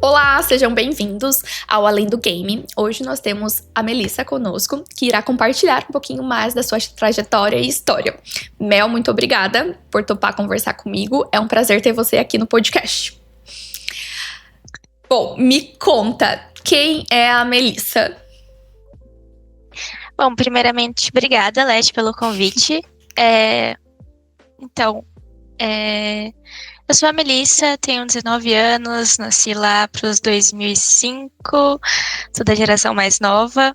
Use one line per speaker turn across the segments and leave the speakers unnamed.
Olá, sejam bem-vindos ao Além do Game. Hoje nós temos a Melissa conosco, que irá compartilhar um pouquinho mais da sua trajetória e história. Mel, muito obrigada por topar conversar comigo. É um prazer ter você aqui no podcast. Bom, me conta, quem é a Melissa?
Bom, primeiramente, obrigada, Leti, pelo convite. Eu sou a Melissa, tenho 19 anos, nasci lá para os 2005, sou da geração mais nova.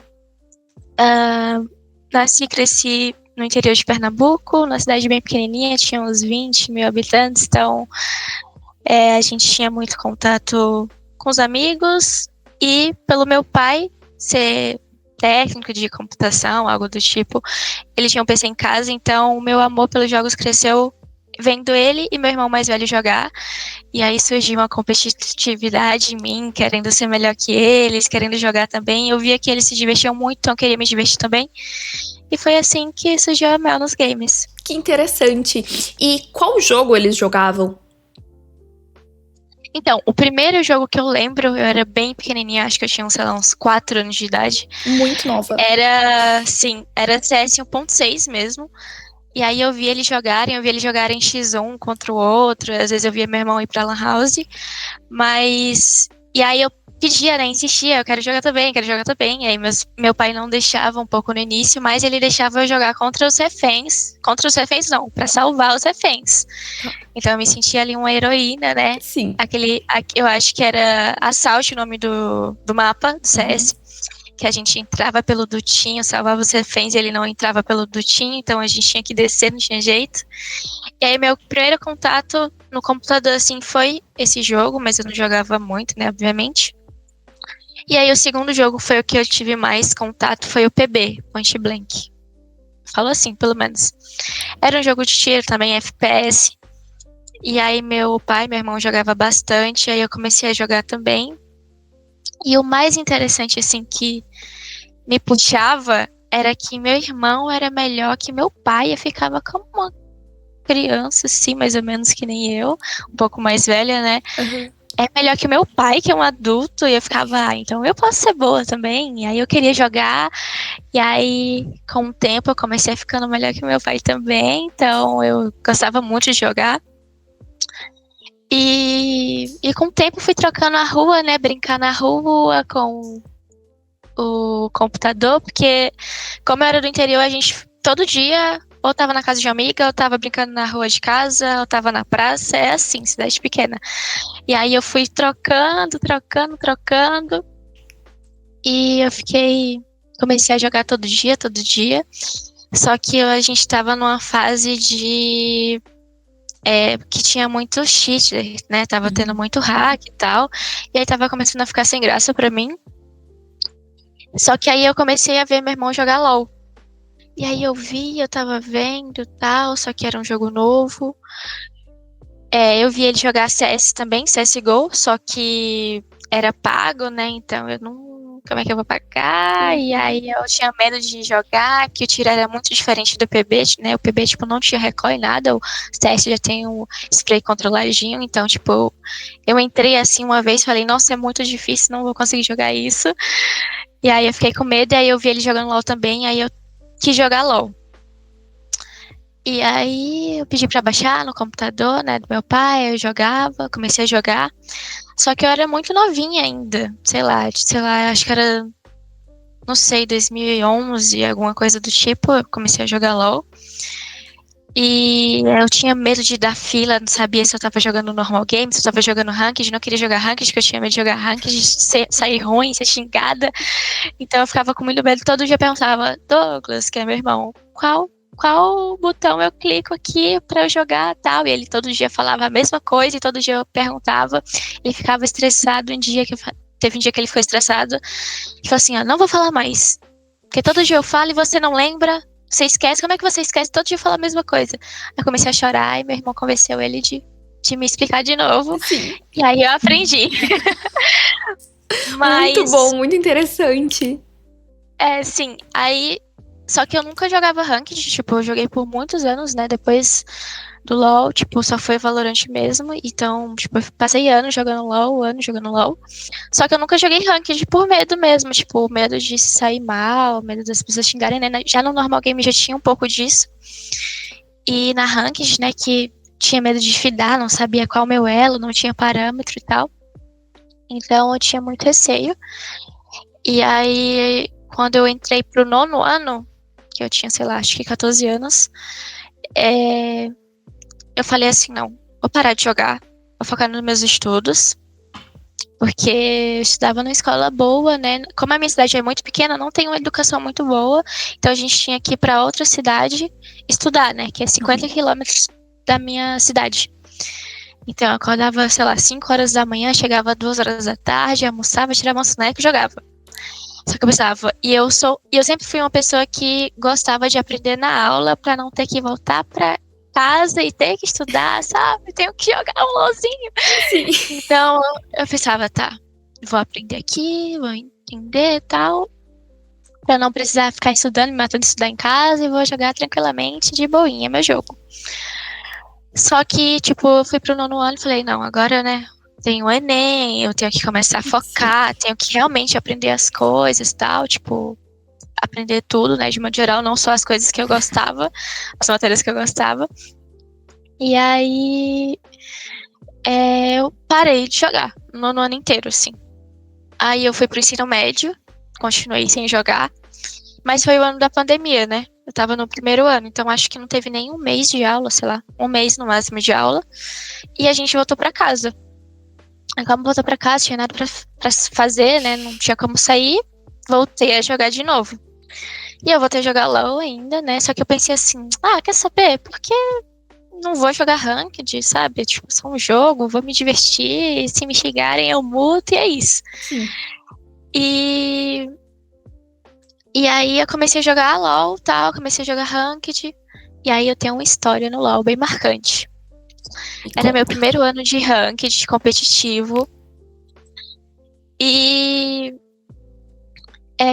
Nasci e cresci no interior de Pernambuco, numa cidade bem pequenininha, tinha uns 20 mil habitantes, então a gente tinha muito contato com os amigos, e pelo meu pai ser técnico de computação, algo do tipo, ele tinha um PC em casa, então o meu amor pelos jogos cresceu vendo ele e meu irmão mais velho jogar, e aí surgiu uma competitividade em mim, querendo ser melhor que eles, querendo jogar também. Eu via que eles se divertiam muito, então eu queria me divertir também, e foi assim que surgiu a Mel nos games.
Que interessante! E qual jogo eles jogavam?
Então, o primeiro jogo que eu lembro, eu era bem pequenininha, acho que eu tinha, sei lá, uns 4 anos de idade.
Muito nova.
Era CS 1.6 mesmo. E aí eu via eles jogarem X1 contra o outro, às vezes eu via meu irmão ir pra Lan House, e aí eu pedia, né, insistia, eu quero jogar também, e aí meu pai não deixava um pouco no início, mas ele deixava eu jogar contra os reféns não, pra salvar os reféns. Então eu me sentia ali uma heroína, né?
Sim.
Eu acho que era Assault o nome do mapa do CS. Que a gente entrava pelo dutinho, salvava os reféns e ele não entrava pelo dutinho, então a gente tinha que descer, não tinha jeito. E aí meu primeiro contato no computador, assim, foi esse jogo, mas eu não jogava muito, né, obviamente. E aí o segundo jogo foi o que eu tive mais contato, foi o PB, Point Blank. Falou assim, pelo menos. Era um jogo de tiro também, FPS. E aí meu pai e meu irmão jogavam bastante, aí eu comecei a jogar também. E o mais interessante, assim, que me puxava era que meu irmão era melhor que meu pai. Eu ficava como uma criança, assim, mais ou menos que nem eu, um pouco mais velha, né?
Uhum.
É melhor que meu pai, que é um adulto, e eu ficava, então eu posso ser boa também. E aí eu queria jogar, e aí com o tempo eu comecei a ficando melhor que meu pai também, então eu gostava muito de jogar. E com o tempo fui trocando a rua, né? Brincar na rua com o computador, porque como eu era do interior, a gente todo dia ou tava na casa de uma amiga, ou tava brincando na rua de casa, ou tava na praça, é assim, cidade pequena. E aí eu fui trocando, e comecei a jogar todo dia, só que a gente tava numa fase que tinha muito cheat, né, tava tendo muito hack e tal, e aí tava começando a ficar sem graça pra mim. Só que aí eu comecei a ver meu irmão jogar LOL. E aí eu tava vendo tal, só que era um jogo novo. Eu vi ele jogar CS também, CSGO, só que era pago, né? Então eu não. Como é que eu vou pagar? E aí eu tinha medo de jogar, que o tiro era muito diferente do PB, né? O PB, tipo, não tinha recoil nada, o CS já tem um spray controladinho, então, tipo, eu entrei assim uma vez, falei, nossa, é muito difícil, não vou conseguir jogar isso. E aí eu fiquei com medo, e aí eu vi ele jogando LOL também, aí eu quis jogar LOL. E aí eu pedi pra baixar no computador, né, do meu pai, eu jogava, comecei a jogar. Só que eu era muito novinha ainda, sei lá, acho que era, não sei, 2011, alguma coisa do tipo, eu comecei a jogar LOL. E eu tinha medo de dar fila, não sabia se eu tava jogando normal game, se eu tava jogando ranked, não queria jogar ranked, porque eu tinha medo de jogar ranked, de sair ruim, ser xingada. Então eu ficava com muito medo, todo dia eu perguntava, Douglas, que é meu irmão, qual botão eu clico aqui pra eu jogar tal? E ele todo dia falava a mesma coisa, e todo dia eu perguntava, ele ficava estressado, teve um dia que ele ficou estressado, e falou assim, ó, não vou falar mais, porque todo dia eu falo e você não lembra, você esquece, como é que você esquece? Todo dia fala a mesma coisa. Eu comecei a chorar e meu irmão convenceu ele de me explicar de novo.
Sim.
E aí eu aprendi.
Muito bom, muito interessante.
Sim. Aí, só que eu nunca jogava ranked, tipo, eu joguei por muitos anos, né? Depois do LoL, tipo, só foi Valorant mesmo. Então, tipo, eu passei anos jogando LoL, anos jogando LoL. Só que eu nunca joguei ranked por medo mesmo, tipo, medo de sair mal, medo das pessoas xingarem, né? Já no normal game já tinha um pouco disso. E na ranked, né, que tinha medo de fidar, não sabia qual o meu elo, não tinha parâmetro e tal. Então eu tinha muito receio. E aí, quando eu entrei pro 9º ano, que eu tinha, sei lá, acho que 14 anos, eu falei assim, não, vou parar de jogar, vou focar nos meus estudos, porque eu estudava numa escola boa, né? Como a minha cidade é muito pequena, não tem uma educação muito boa, então a gente tinha que ir para outra cidade estudar, né? Que é 50 quilômetros da minha cidade. Então eu acordava, sei lá, 5 horas da manhã, chegava 2 horas da tarde, almoçava, tirava um soneca e jogava. Só que eu pensava, eu sempre fui uma pessoa que gostava de aprender na aula para não ter que voltar para casa e ter que estudar, sabe? Tenho que jogar um LOLzinho.
Sim.
Então eu pensava, tá, vou aprender aqui, vou entender e tal, pra não precisar ficar estudando, me matando de estudar em casa e vou jogar tranquilamente, de boinha, meu jogo. Só que, tipo, eu fui pro 9º ano e falei, não, agora, né, tem o Enem, eu tenho que começar a focar, tenho que realmente aprender as coisas e tal, tipo, aprender tudo, né, de modo geral, não só as coisas que eu gostava, as matérias que eu gostava. E aí, eu parei de jogar no 9º ano inteiro, assim. Aí eu fui pro ensino médio, continuei sem jogar, mas foi o ano da pandemia, né? Eu tava no 1º ano, então acho que não teve nem um mês de aula, sei lá, um mês no máximo de aula, e a gente voltou pra casa. Aí como voltou pra casa, tinha nada pra fazer, né? Não tinha como sair, voltei a jogar de novo. E eu voltei a jogar LoL ainda, né? Só que eu pensei assim, quer saber? Por que não vou jogar ranked, sabe? Tipo, só um jogo, vou me divertir, se me xingarem eu muto e é isso.
Sim.
E aí eu comecei a jogar LoL, tal, comecei a jogar Ranked, e aí eu tenho uma história no LoL bem marcante. Era meu primeiro ano de Ranked competitivo, e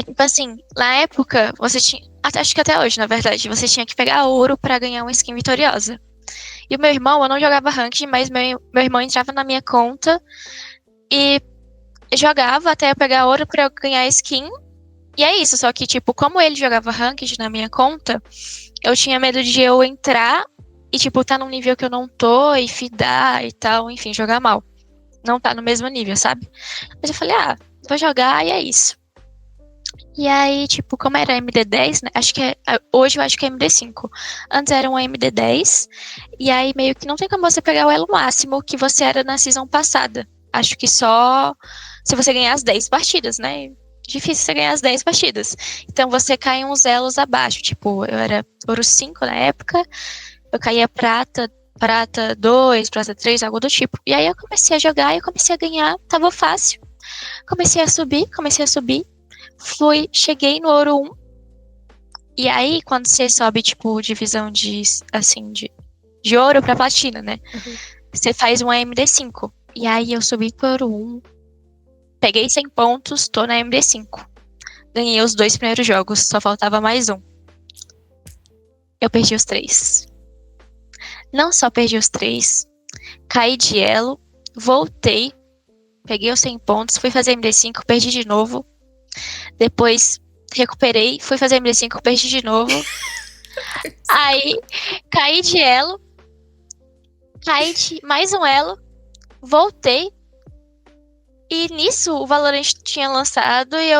tipo assim, na época, você tinha, acho que até hoje, na verdade, você tinha que pegar ouro pra ganhar uma skin vitoriosa. E o meu irmão, eu não jogava Ranked, mas meu irmão entrava na minha conta e jogava até eu pegar ouro pra eu ganhar skin. E é isso, só que, tipo, como ele jogava Ranked na minha conta, eu tinha medo de eu entrar e, tipo, tá num nível que eu não tô e fidar e tal, enfim, jogar mal. Não tá no mesmo nível, sabe? Mas eu falei, vou jogar e é isso. E aí, tipo, como era MD10, né? Hoje eu acho que é MD5. Antes era um MD10. E aí meio que não tem como você pegar o elo máximo que você era na season passada. Acho que só se você ganhar as 10 partidas, né? Difícil você ganhar as 10 partidas. Então você cai uns elos abaixo. Tipo, eu era ouro 5 na época. Eu caía prata 2, prata 3, algo do tipo. E aí eu comecei a jogar e eu comecei a ganhar. Tava fácil. Comecei a subir. Cheguei no ouro 1. E aí, quando você sobe, tipo, divisão de ouro pra platina, né?
Uhum.
Você faz um MD5. E aí eu subi pro ouro 1. Peguei 100 pontos, tô na MD5. Ganhei os 2 primeiros jogos, só faltava mais um. Eu perdi os 3. Não só perdi os 3, caí de elo, voltei, peguei os 100 pontos, fui fazer MD5, perdi de novo. Depois recuperei, fui fazer MD5, perdi de novo. Aí caí de elo, caí de mais um elo, voltei. E nisso o Valorant tinha lançado e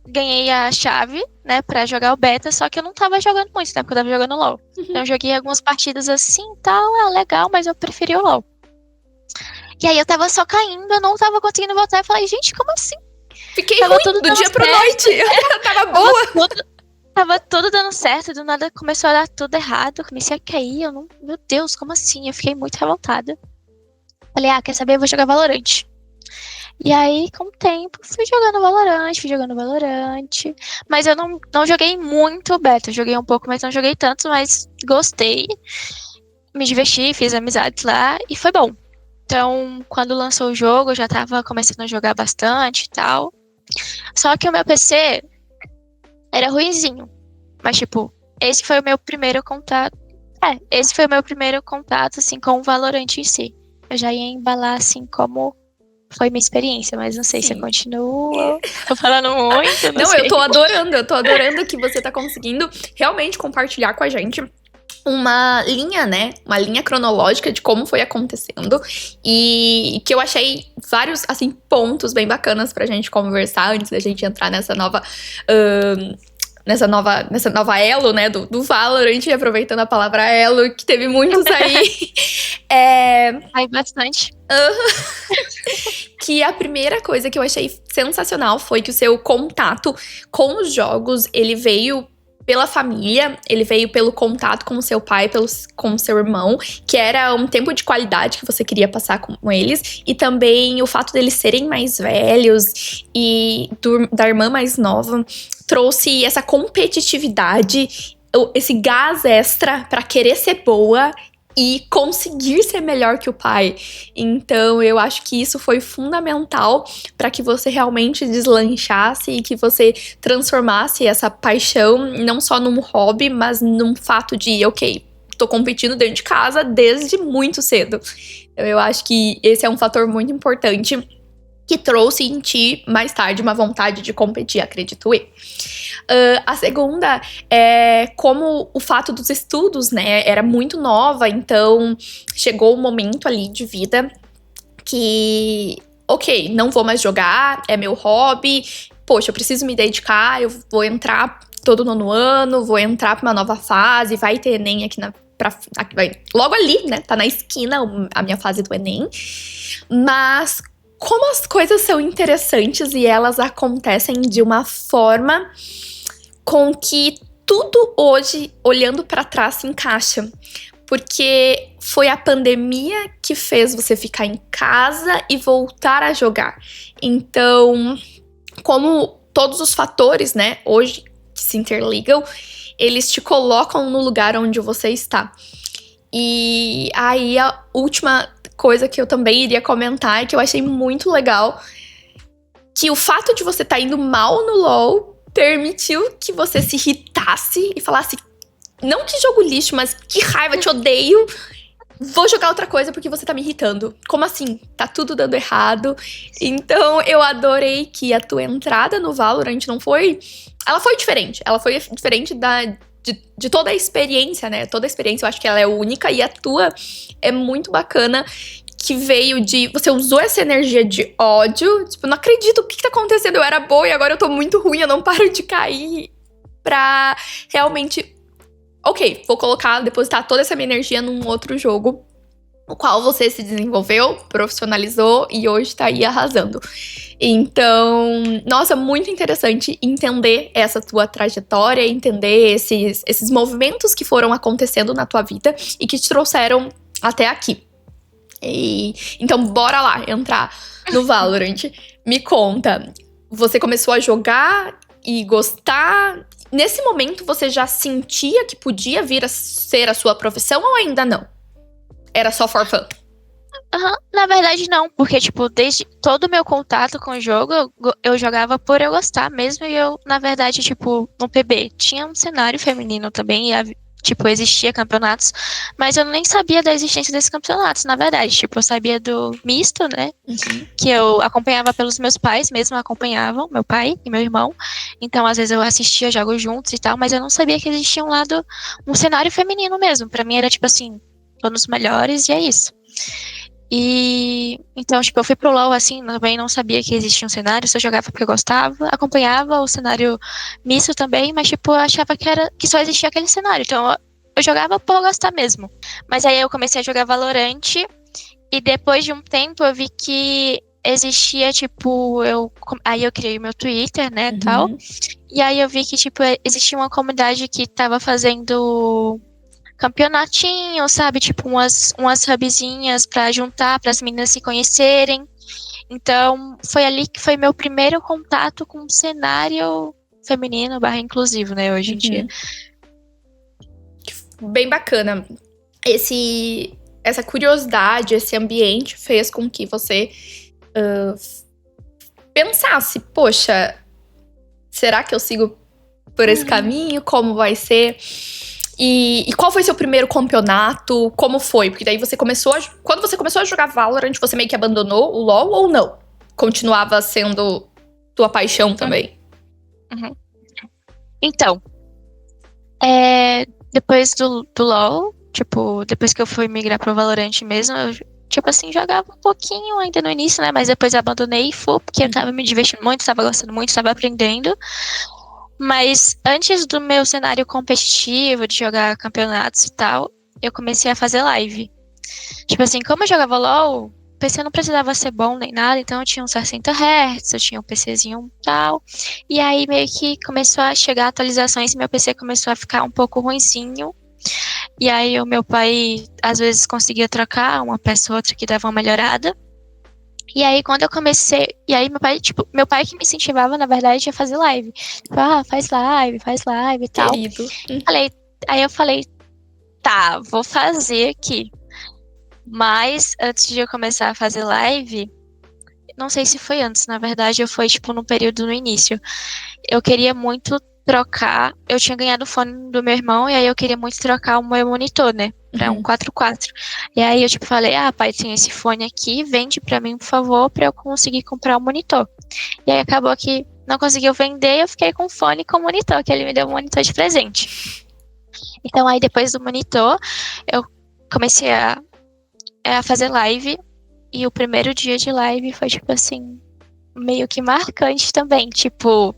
ganhei a chave, né, pra jogar o beta, só que eu não tava jogando muito, né, porque eu tava jogando LoL. Então eu joguei algumas partidas assim e tal, legal, mas eu preferi o LoL. E aí eu tava só caindo, eu não tava conseguindo voltar, eu falei, gente, como assim?
Fiquei
Tava
ruim
tudo
do
dando
dia pra
certo,
noite. Eu tava boa.
tava tudo dando certo, do nada começou a dar tudo errado, eu comecei a cair, meu Deus, como assim? Eu fiquei muito revoltada. Falei, quer saber, eu vou jogar Valorant. E aí, com o tempo, fui jogando Valorant. Mas eu não joguei muito beta. Eu joguei um pouco, mas não joguei tanto, mas gostei. Me diverti, fiz amizades lá e foi bom. Então, quando lançou o jogo, eu já tava começando a jogar bastante e tal. Só que o meu PC era ruinzinho. Mas, tipo, esse foi o meu primeiro contato. Esse foi o meu primeiro contato, assim, com o Valorant em si. Eu já ia embalar, assim, como foi minha experiência, mas não sei se eu
Sim.
continuo. Tô falando muito, não
Não,
sei.
eu tô adorando que você tá conseguindo realmente compartilhar com a gente uma linha, né? Uma linha cronológica de como foi acontecendo. E que eu achei vários, assim, pontos bem bacanas pra gente conversar antes da gente entrar nessa nova. Nessa nova elo, né, do Valorant, aproveitando a palavra elo, que teve muitos aí.
Ai, bastante.
Que a primeira coisa que eu achei sensacional foi que o seu contato com os jogos, ele veio pela família, ele veio pelo contato com o seu pai, com o seu irmão, que era um tempo de qualidade que você queria passar com eles, e também o fato deles serem mais velhos e da irmã mais nova trouxe essa competitividade, esse gás extra pra querer ser boa e conseguir ser melhor que o pai. Então, eu acho que isso foi fundamental para que você realmente deslanchasse e que você transformasse essa paixão não só num hobby, mas num fato de, ok, tô competindo dentro de casa desde muito cedo. Então, eu acho que esse é um fator muito importante que trouxe em ti, mais tarde, uma vontade de competir, acredito eu. A segunda é como o fato dos estudos, né, era muito nova, então chegou um momento ali de vida que, ok, não vou mais jogar, é meu hobby, poxa, eu preciso me dedicar, eu vou entrar todo nono ano, vou entrar pra uma nova fase, vai ter Enem aqui logo ali, né, tá na esquina a minha fase do Enem, mas como as coisas são interessantes e elas acontecem de uma forma com que tudo hoje, olhando pra trás, se encaixa. Porque foi a pandemia que fez você ficar em casa e voltar a jogar. Então, como todos os fatores, né, hoje que se interligam, eles te colocam no lugar onde você está. E aí a última coisa que eu também iria comentar e que eu achei muito legal, que o fato de você estar indo mal no LoL permitiu que você se irritasse e falasse, não que jogo lixo, mas que raiva, te odeio, vou jogar outra coisa porque você tá me irritando. Como assim? Tá tudo dando errado. Então eu adorei que a tua entrada no Valorant não foi... Ela foi diferente. Ela foi diferente de toda a experiência, né? Toda a experiência eu acho que ela é única e a tua é muito bacana, que veio de... Você usou essa energia de ódio, tipo, não acredito, o que tá acontecendo? Eu era boa e agora eu tô muito ruim, eu não paro de cair, pra realmente... Ok, vou depositar toda essa minha energia num outro jogo, no qual você se desenvolveu, profissionalizou e hoje tá aí arrasando. Então, nossa, muito interessante entender essa tua trajetória, entender esses movimentos que foram acontecendo na tua vida e que te trouxeram até aqui. Então, bora lá entrar no Valorant. Me conta, você começou a jogar e gostar? Nesse momento, você já sentia que podia vir a ser a sua profissão ou ainda não? Era só for fun?
Na verdade, não, porque, tipo, desde todo o meu contato com o jogo, eu jogava por eu gostar mesmo, e eu, na verdade, tipo, no PB tinha um cenário feminino também, e, tipo, existia campeonatos, mas eu nem sabia da existência desses campeonatos, na verdade, tipo, eu sabia do misto, né, que eu acompanhava pelos meus pais, mesmo acompanhavam, meu pai e meu irmão, então, às vezes eu assistia jogos juntos e tal, mas eu não sabia que existia um cenário feminino mesmo, pra mim era, tipo assim, tô nos melhores e é isso. E então, tipo, eu fui pro LoL assim, também não sabia que existia um cenário, só jogava porque eu gostava, acompanhava o cenário misto também, mas tipo, eu achava que só existia aquele cenário, então eu jogava por gostar mesmo. Mas aí eu comecei a jogar Valorant e depois de um tempo eu vi que existia, tipo, aí eu criei o meu Twitter, né, tal, e aí eu vi que, tipo, existia uma comunidade que tava fazendo campeonatinho, sabe? Tipo, umas hubzinhas pra juntar, para as meninas se conhecerem. Então, foi ali que foi meu primeiro contato com o cenário feminino / inclusivo, né, hoje em dia.
Bem bacana. Essa curiosidade, esse ambiente fez com que você pensasse, poxa, será que eu sigo por esse caminho? Como vai ser? E qual foi seu primeiro campeonato? Como foi? Porque daí você começou quando você começou a jogar Valorant, você meio que abandonou o LoL ou não? Continuava sendo tua paixão também?
Uhum. Então, depois do LoL, tipo, depois que eu fui migrar pro Valorant mesmo, eu, tipo assim, jogava um pouquinho ainda no início, né? Mas depois eu abandonei e fui, porque eu tava me divertindo muito, tava gostando muito, tava aprendendo. Mas antes do meu cenário competitivo, de jogar campeonatos e tal, eu comecei a fazer live. Tipo assim, como eu jogava LoL, o PC não precisava ser bom nem nada, então eu tinha uns 60 Hz, eu tinha um PCzinho e tal. E aí meio que começou a chegar atualizações e meu PC começou a ficar um pouco ruinzinho. E aí o meu pai às vezes conseguia trocar uma peça ou outra que dava uma melhorada. E aí, quando eu comecei. E aí, meu pai que me incentivava, na verdade, a fazer live. Tipo, faz live e tal.
Querido.
Falei, aí eu falei, tá, vou fazer aqui. Mas antes de eu começar a fazer live, não sei se foi antes, na verdade, eu fui, tipo, no período no início. Eu queria muito trocar. Eu tinha ganhado o fone do meu irmão, e aí eu queria muito trocar o meu monitor, né? Pra um 4x4. E aí eu, tipo, falei, pai, tem esse fone aqui, vende pra mim, por favor, pra eu conseguir comprar o monitor. E aí acabou que não conseguiu vender, eu fiquei com o fone e com o monitor, que ele me deu um monitor de presente. Então aí depois do monitor, eu comecei a fazer live, e o primeiro dia de live foi, tipo assim, meio que marcante também. Tipo,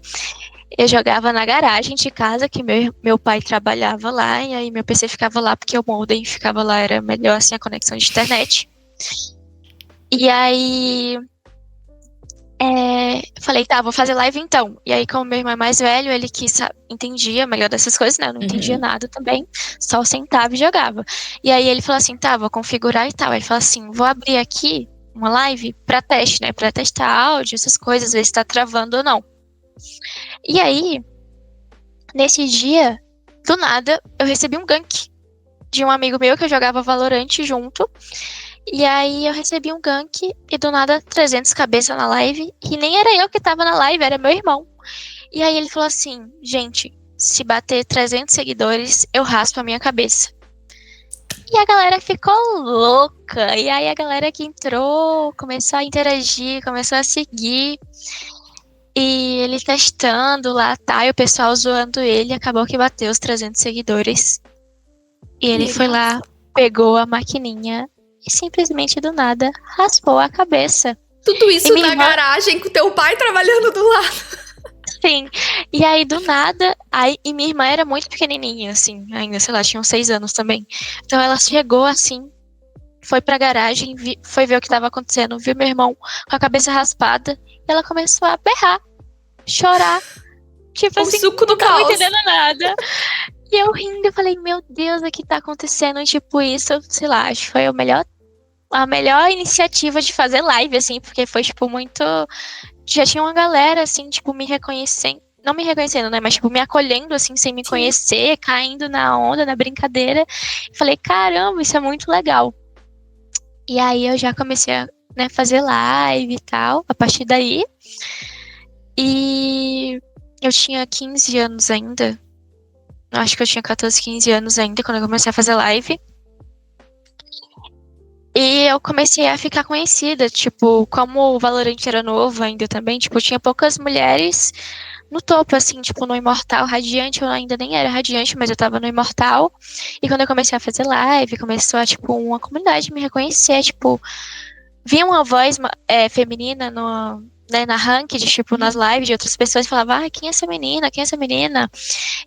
eu jogava na garagem de casa, que meu pai trabalhava lá, e aí meu PC ficava lá, porque o modem ficava lá, era melhor assim a conexão de internet. E aí falei, tá, vou fazer live então. E aí, como meu irmão é mais velho, ele que entendia melhor dessas coisas, né? Eu não entendia nada também, só sentava e jogava. E aí ele falou assim, tá, vou configurar e tal. Aí ele falou assim, vou abrir aqui uma live pra teste, né? Pra testar áudio, essas coisas, ver se tá travando ou não. E aí, nesse dia, do nada, eu recebi um gank de um amigo meu que eu jogava Valorant junto. E aí eu recebi um gank e do nada 300 cabeça na live. E nem era eu que tava na live, era meu irmão. E aí ele falou assim, gente, se bater 300 seguidores, eu raspo a minha cabeça. E a galera ficou louca. E aí a galera que entrou começou a interagir, começou a seguir. E ele testando lá, tá, e o pessoal zoando ele, acabou que bateu os 300 seguidores. E ele foi lá, pegou a maquininha e simplesmente do nada raspou a cabeça.
Tudo isso na garagem com teu pai trabalhando do lado.
Sim. E aí do nada, e minha irmã era muito pequenininha, assim, ainda, sei lá, tinha uns 6 anos também. Então ela chegou assim, foi pra garagem, foi ver o que tava acontecendo, viu meu irmão com a cabeça raspada, e ela começou a berrar, chorar. Tipo assim,
suco do
não tava
caos.
entendendo nada. E eu rindo, eu falei, meu Deus, o que tá acontecendo? Tipo, isso, sei lá, acho que foi a melhor iniciativa de fazer live, assim, porque foi, tipo, muito... Já tinha uma galera, assim, tipo, me reconhecendo, não me reconhecendo, né, mas, tipo, me acolhendo, assim, sem me conhecer, caindo na onda, na brincadeira. Falei, caramba, isso é muito legal. E aí eu já comecei a, né, fazer live e tal, a partir daí. E eu tinha 15 anos ainda. Acho que eu tinha 14, 15 anos ainda quando eu comecei a fazer live. E eu comecei a ficar conhecida, tipo, como o Valorant era novo ainda também, tipo, tinha poucas mulheres no topo, assim, tipo, no Imortal Radiante, eu ainda nem era Radiante, mas eu tava no Imortal. E quando eu comecei a fazer live, começou a, tipo, uma comunidade me reconhecer, tipo, vinha uma voz feminina né, na ranked, tipo, nas lives de outras pessoas, e falava, quem é essa menina? Quem é essa menina?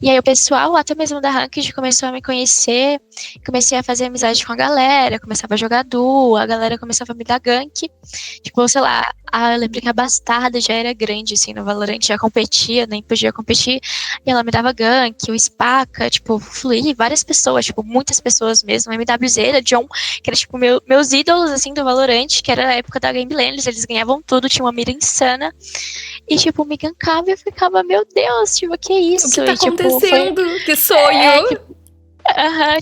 E aí o pessoal, até mesmo da ranked, começou a me conhecer, comecei a fazer amizade com a galera, começava a jogar duo, a galera começava a me dar gank. Tipo, sei lá, eu lembro que a Bastarda já era grande, assim, no Valorant, já competia, nem podia competir, e ela me dava gank, o Spaca, tipo, Flea, várias pessoas, tipo, muitas pessoas mesmo, MWZ, John, que era, tipo, meus ídolos, assim, do Valorant, que era a época da Game Landers, eles ganhavam tudo, tinha uma mira insana, e, tipo, me gankava e eu ficava, meu Deus, tipo, que isso?
O que tá
E, tipo,
acontecendo? Que sonho!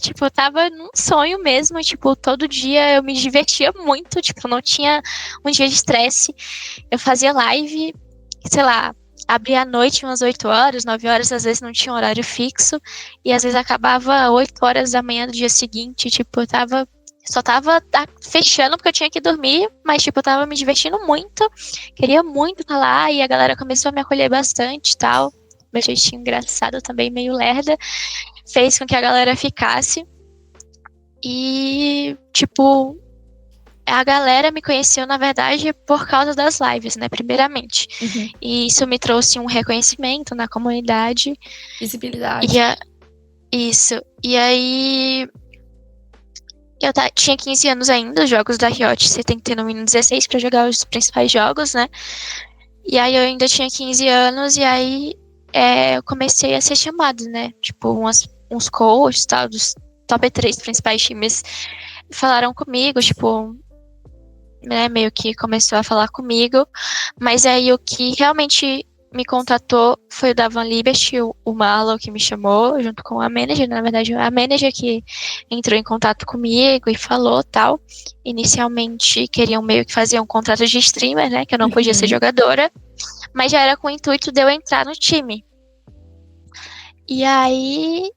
Tipo, eu tava num sonho mesmo, tipo, todo dia eu me divertia muito, tipo, não tinha um dia de estresse. Eu fazia live, sei lá, abria à noite umas 8 horas, 9 horas, às vezes não tinha horário fixo, e às vezes acabava 8 horas da manhã do dia seguinte, tipo, só tava fechando porque eu tinha que dormir, mas, tipo, eu tava me divertindo muito, queria muito estar lá, e a galera começou a me acolher bastante e tal, meu jeitinho engraçado também, meio lerda, fez com que a galera ficasse, e, tipo, a galera me conheceu, na verdade, por causa das lives, né, primeiramente.
Uhum.
E isso me trouxe um reconhecimento na comunidade.
Visibilidade.
Isso. E aí, eu tinha 15 anos ainda, os jogos da Riot, você tem que ter no mínimo 16 pra jogar os principais jogos, né? E aí eu ainda tinha 15 anos, e aí eu comecei a ser chamado, né? Tipo, uns coaches, tal, dos top 3 principais times falaram comigo, tipo, né, meio que começou a falar comigo, mas aí o que realmente me contatou foi o da Van Liberty, o Marlon que me chamou, junto com a manager, na verdade a manager que entrou em contato comigo e falou tal, inicialmente queriam meio que fazer um contrato de streamer, né, que eu não podia ser jogadora, mas já era com o intuito de eu entrar no time. E aí,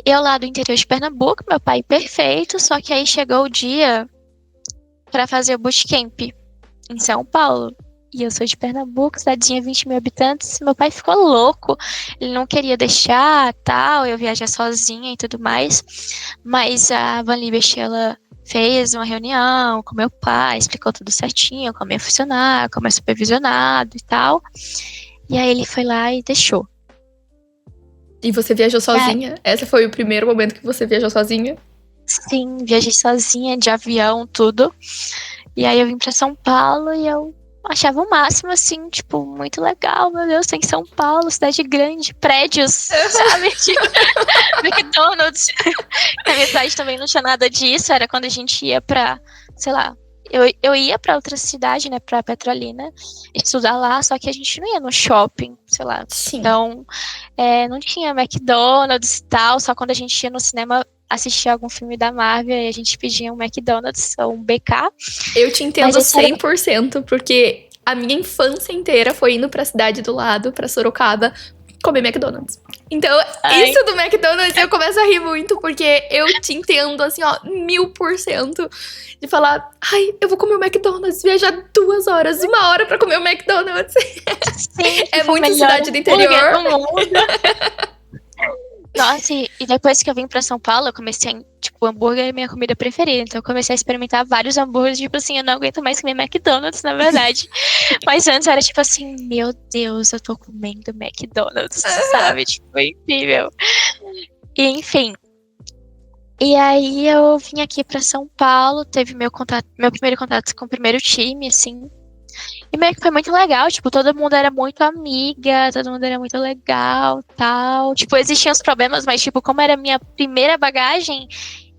eu lá do interior de Pernambuco, meu pai perfeito, só que aí chegou o dia para fazer o bootcamp em São Paulo. E eu sou de Pernambuco, cidadezinha 20 mil habitantes. Meu pai ficou louco. Ele não queria deixar, tal, eu viajar sozinha e tudo mais. Mas a Van Liberty, ela fez uma reunião com meu pai, explicou tudo certinho, como ia funcionar, como é supervisionado e tal. E aí ele foi lá e deixou.
E você viajou sozinha? Esse foi o primeiro momento que você viajou sozinha?
Sim, viajei sozinha, de avião, tudo. E aí eu vim pra São Paulo e eu achava o máximo, assim, tipo, muito legal, meu Deus, tô em São Paulo, cidade grande, prédios, sabe? Tipo, McDonald's. Na minha cidade também não tinha nada disso, era quando a gente ia pra, sei lá, eu ia pra outra cidade, né, pra Petrolina, estudar lá, só que a gente não ia no shopping, sei lá.
Sim.
Então, não tinha McDonald's e tal, só quando a gente ia no cinema assistir algum filme da Marvel e a gente pedia um McDonald's ou um BK.
Eu te entendo 100%, porque a minha infância inteira foi indo pra cidade do lado, pra Sorocaba, comer McDonald's. Então, isso do McDonald's eu começo a rir muito, porque eu te entendo, assim, ó, 1000%. De falar, ai, eu vou comer o McDonald's, viajar 2 horas, 1 hora pra comer o McDonald's.
Sim,
é muito cidade do interior.
Do mundo. Nossa, e depois que eu vim pra São Paulo, eu comecei a, tipo, hambúrguer é minha comida preferida. Então eu comecei a experimentar vários hambúrgueres, tipo assim, eu não aguento mais comer McDonald's, na verdade. Mas antes era tipo assim, meu Deus, eu tô comendo McDonald's, sabe? Tipo, foi incrível. E enfim. E aí eu vim aqui pra São Paulo, teve meu primeiro contato com o primeiro time, assim. E meio que foi muito legal, tipo, todo mundo era muito amiga, todo mundo era muito legal, tal. Tipo, existiam os problemas, mas, tipo, como era minha primeira bagagem,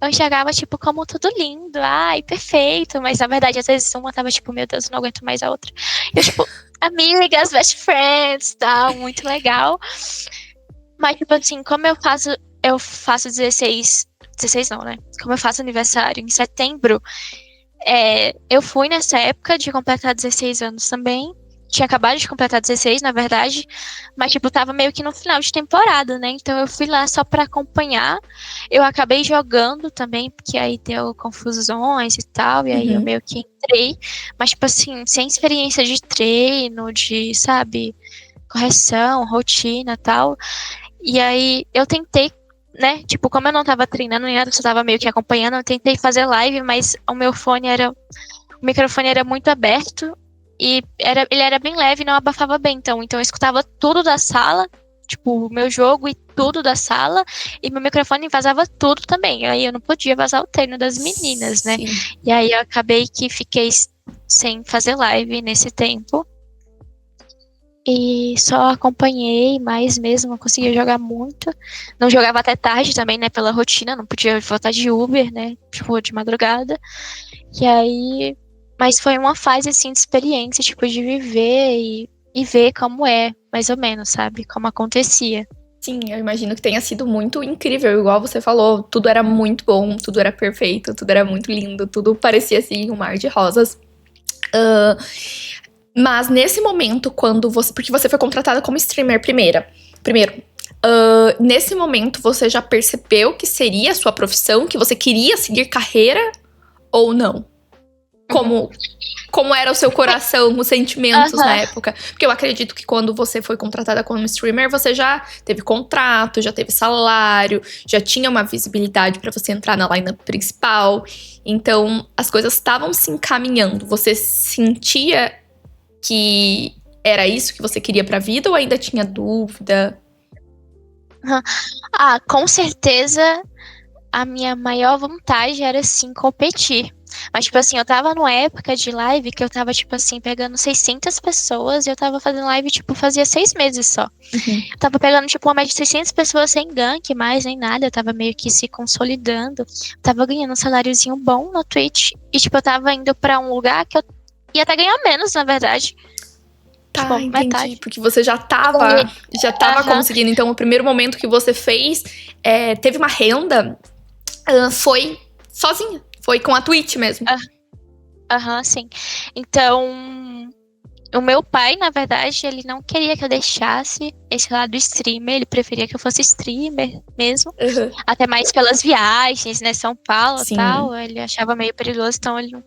eu enxergava, tipo, como tudo lindo, ai, perfeito. Mas, na verdade, às vezes uma tava, tipo, meu Deus, eu não aguento mais a outra. Eu, tipo, amigas, best friends, tal, muito legal. Mas, tipo assim, como eu faço 16 não, né? Como eu faço aniversário em setembro, eu fui nessa época de completar 16 anos também. Tinha acabado de completar 16, na verdade. Mas, tipo, tava meio que no final de temporada, né? Então eu fui lá só pra acompanhar. Eu acabei jogando também, porque aí deu confusões e tal. E aí eu meio que entrei. Mas, tipo assim, sem experiência de treino, de, sabe, correção, rotina e tal. E aí eu tentei, né? Tipo, como eu não tava treinando nem nada, só tava meio que acompanhando, eu tentei fazer live, mas o microfone era muito aberto e ele era bem leve e não abafava bem. Então eu escutava tudo da sala, tipo, o meu jogo e tudo da sala, e meu microfone vazava tudo também. Aí eu não podia vazar o treino das meninas, né?
Sim.
E aí eu acabei que fiquei sem fazer live nesse tempo. E só acompanhei, mas mesmo não conseguia jogar muito. Não jogava até tarde também, né? Pela rotina, não podia voltar de Uber, né? Tipo, de madrugada. E aí. Mas foi uma fase, assim, de experiência, tipo, de viver e ver como é, mais ou menos, sabe? Como acontecia.
Sim, eu imagino que tenha sido muito incrível, igual você falou. Tudo era muito bom, tudo era perfeito, tudo era muito lindo, tudo parecia, assim, um mar de rosas. Mas nesse momento, quando você... Porque você foi contratada como streamer primeiro. Nesse momento, você já percebeu que seria a sua profissão? Que você queria seguir carreira? Ou não? Como era o seu coração, os sentimentos na época? Porque eu acredito que quando você foi contratada como streamer, você já teve contrato, já teve salário, já tinha uma visibilidade pra você entrar na lineup principal. Então, as coisas estavam se encaminhando. Você sentia que era isso que você queria pra vida ou ainda tinha dúvida?
Com certeza a minha maior vontade era, sim, competir. Mas, tipo assim, eu tava numa época de live que eu tava, tipo assim, pegando 600 pessoas e eu tava fazendo live, tipo, fazia 6 meses só. Eu tava pegando, tipo, uma média de 600 pessoas sem gank, mais nem nada. Eu tava meio que se consolidando. Eu tava ganhando um saláriozinho bom na Twitch. E, tipo, eu tava indo pra um lugar que eu ia até ganhar menos, na verdade.
Tá,
Tipo,
entendi.
metade.
Porque você já tava conseguindo. Então, o primeiro momento que você fez, teve uma renda, foi sozinha. Foi com a Twitch mesmo.
Sim. Então, o meu pai, na verdade, ele não queria que eu deixasse esse lado streamer. Ele preferia que eu fosse streamer mesmo. Até mais pelas viagens, né? São Paulo e tal. Ele achava meio perigoso, então ele não...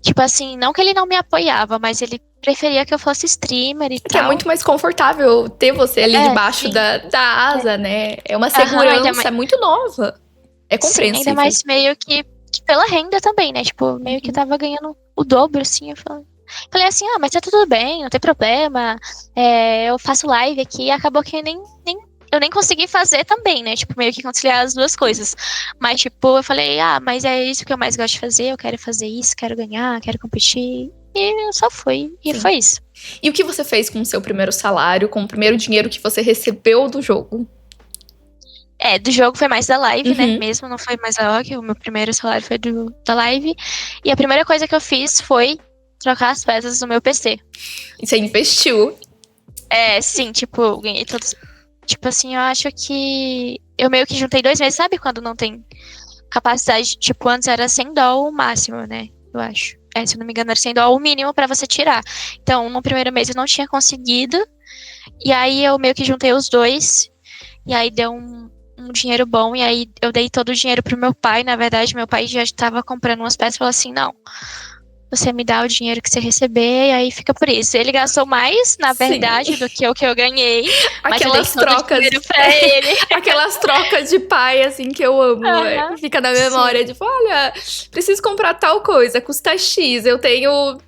Tipo assim, não que ele não me apoiava, mas ele preferia que eu fosse streamer e tal.
Que é muito mais confortável ter você ali debaixo da asa, né? É uma segurança muito nova. É compreensível.
Sim, ainda mais meio que pela renda também, né? Tipo, meio que tava ganhando o dobro, assim. Eu falei assim, mas tá tudo bem, não tem problema. Eu faço live aqui. E acabou que eu nem consegui fazer também, né? Tipo, meio que conciliar as duas coisas. Mas, tipo, eu falei, mas é isso que eu mais gosto de fazer. Eu quero fazer isso, quero ganhar, quero competir. E eu só fui. E foi isso.
E o que você fez com o seu primeiro salário, com o primeiro dinheiro que você recebeu do jogo?
Do jogo foi mais da live, né? Mesmo, não foi mais da OG. O meu primeiro salário foi da live. E a primeira coisa que eu fiz foi trocar as peças do meu PC.
E você investiu?
Sim, tipo, eu ganhei todos. Tipo assim, eu acho que eu meio que juntei 2 meses, sabe? Quando não tem capacidade. Tipo, antes era $100 o máximo, né? Eu acho. Se eu não me engano, era $100 o mínimo pra você tirar. Então, no primeiro mês eu não tinha conseguido. E aí eu meio que juntei os dois. E aí deu um dinheiro bom, e aí eu dei todo o dinheiro pro meu pai. Na verdade, meu pai já estava comprando umas peças e falou assim, não, você me dá o dinheiro que você receber, e aí fica por isso. Ele gastou mais, na verdade, do que o que eu ganhei, mas eu dei todo o dinheiro pra ele.
Aquelas trocas de pai, assim, que eu amo, fica na memória, tipo, olha, preciso comprar tal coisa, custa X, eu tenho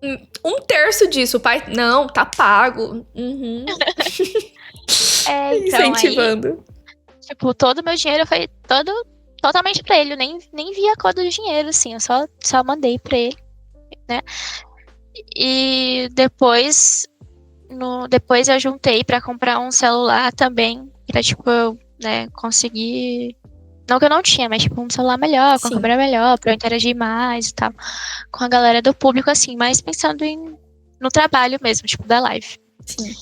1/3 disso, o pai, não, tá pago.
Então,
incentivando.
Aí, tipo, todo o meu dinheiro foi totalmente pra ele. Eu nem vi a cor do dinheiro, assim. Eu só mandei pra ele, né? E depois eu juntei pra comprar um celular também. Pra, tipo, eu, né, conseguir... Não que eu não tinha, mas, tipo, um celular melhor, com a câmera melhor, pra eu interagir mais e tal. Com a galera do público, assim. Mas pensando no trabalho mesmo, tipo, da live.
Sim.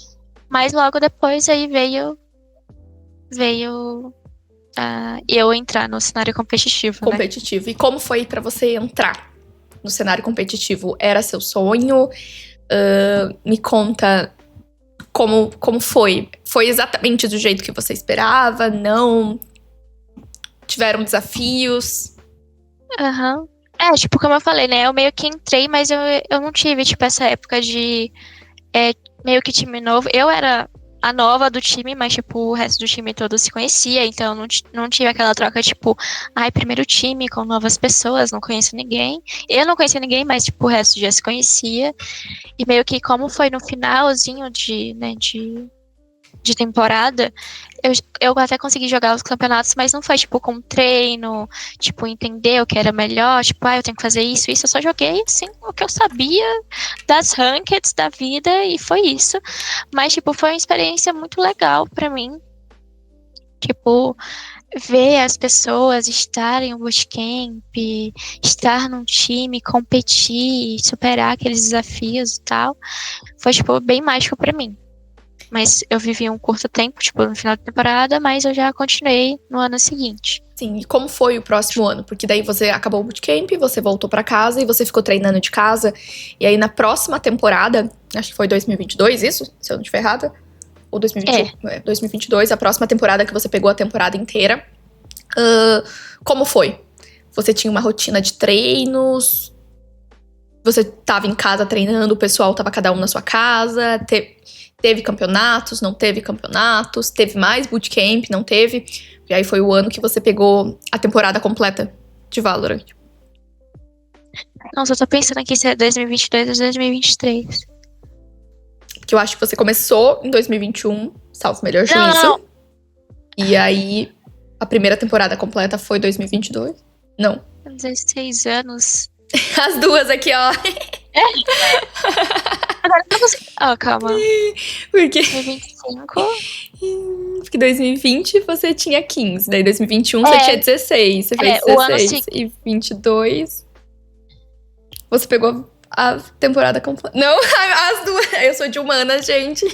Mas logo depois aí veio eu entrar no cenário competitivo, né?
E como foi pra você entrar no cenário competitivo? Era seu sonho? Me conta como foi. Foi exatamente do jeito que você esperava? Não? Tiveram desafios?
Tipo, como eu falei, né? Eu meio que entrei, mas eu não tive, tipo, essa época de meio que time novo. Eu era a nova do time, mas, tipo, o resto do time todo se conhecia, então não tive aquela troca, tipo, primeiro time com novas pessoas, não conheço ninguém. Eu não conhecia ninguém, mas, tipo, o resto já se conhecia. E meio que como foi no finalzinho de temporada, eu até consegui jogar os campeonatos, mas não foi, tipo, com treino, tipo, entender o que era melhor, tipo, eu tenho que fazer isso. Eu só joguei, assim, o que eu sabia das rankeds da vida, e foi isso. Mas, tipo, foi uma experiência muito legal pra mim. Tipo, ver as pessoas estarem no bootcamp, estar num time, competir, superar aqueles desafios e tal, foi, tipo, bem mágico pra mim. Mas eu vivi um curto tempo, tipo, no final da temporada, mas eu já continuei no ano seguinte.
Sim, e como foi o próximo ano? Porque daí você acabou o bootcamp, você voltou pra casa e você ficou treinando de casa. E aí na próxima temporada, acho que foi 2022 isso, se eu não estiver errada, ou 2021, 2022, a próxima temporada que você pegou a temporada inteira. Como foi? Você tinha uma rotina de treinos? Você tava em casa treinando, o pessoal tava cada um na sua casa? Teve campeonatos, não teve campeonatos? Teve mais bootcamp, não teve? E aí foi o ano que você pegou a temporada completa de Valorant.
Nossa, eu tô pensando aqui se é 2022 ou 2023.
Porque eu acho que você começou em 2021, salvo melhor juízo.
Não.
E aí a primeira temporada completa foi 2022. Não.
16 anos.
As duas aqui, ó.
Agora eu não consigo. Calma.
Porque
2025.
Porque 2020 você tinha 15, daí 2021 você tinha 16, você fez
o ano
16 e 22 você pegou a temporada completa. Não, as duas. Eu sou de humanas, gente.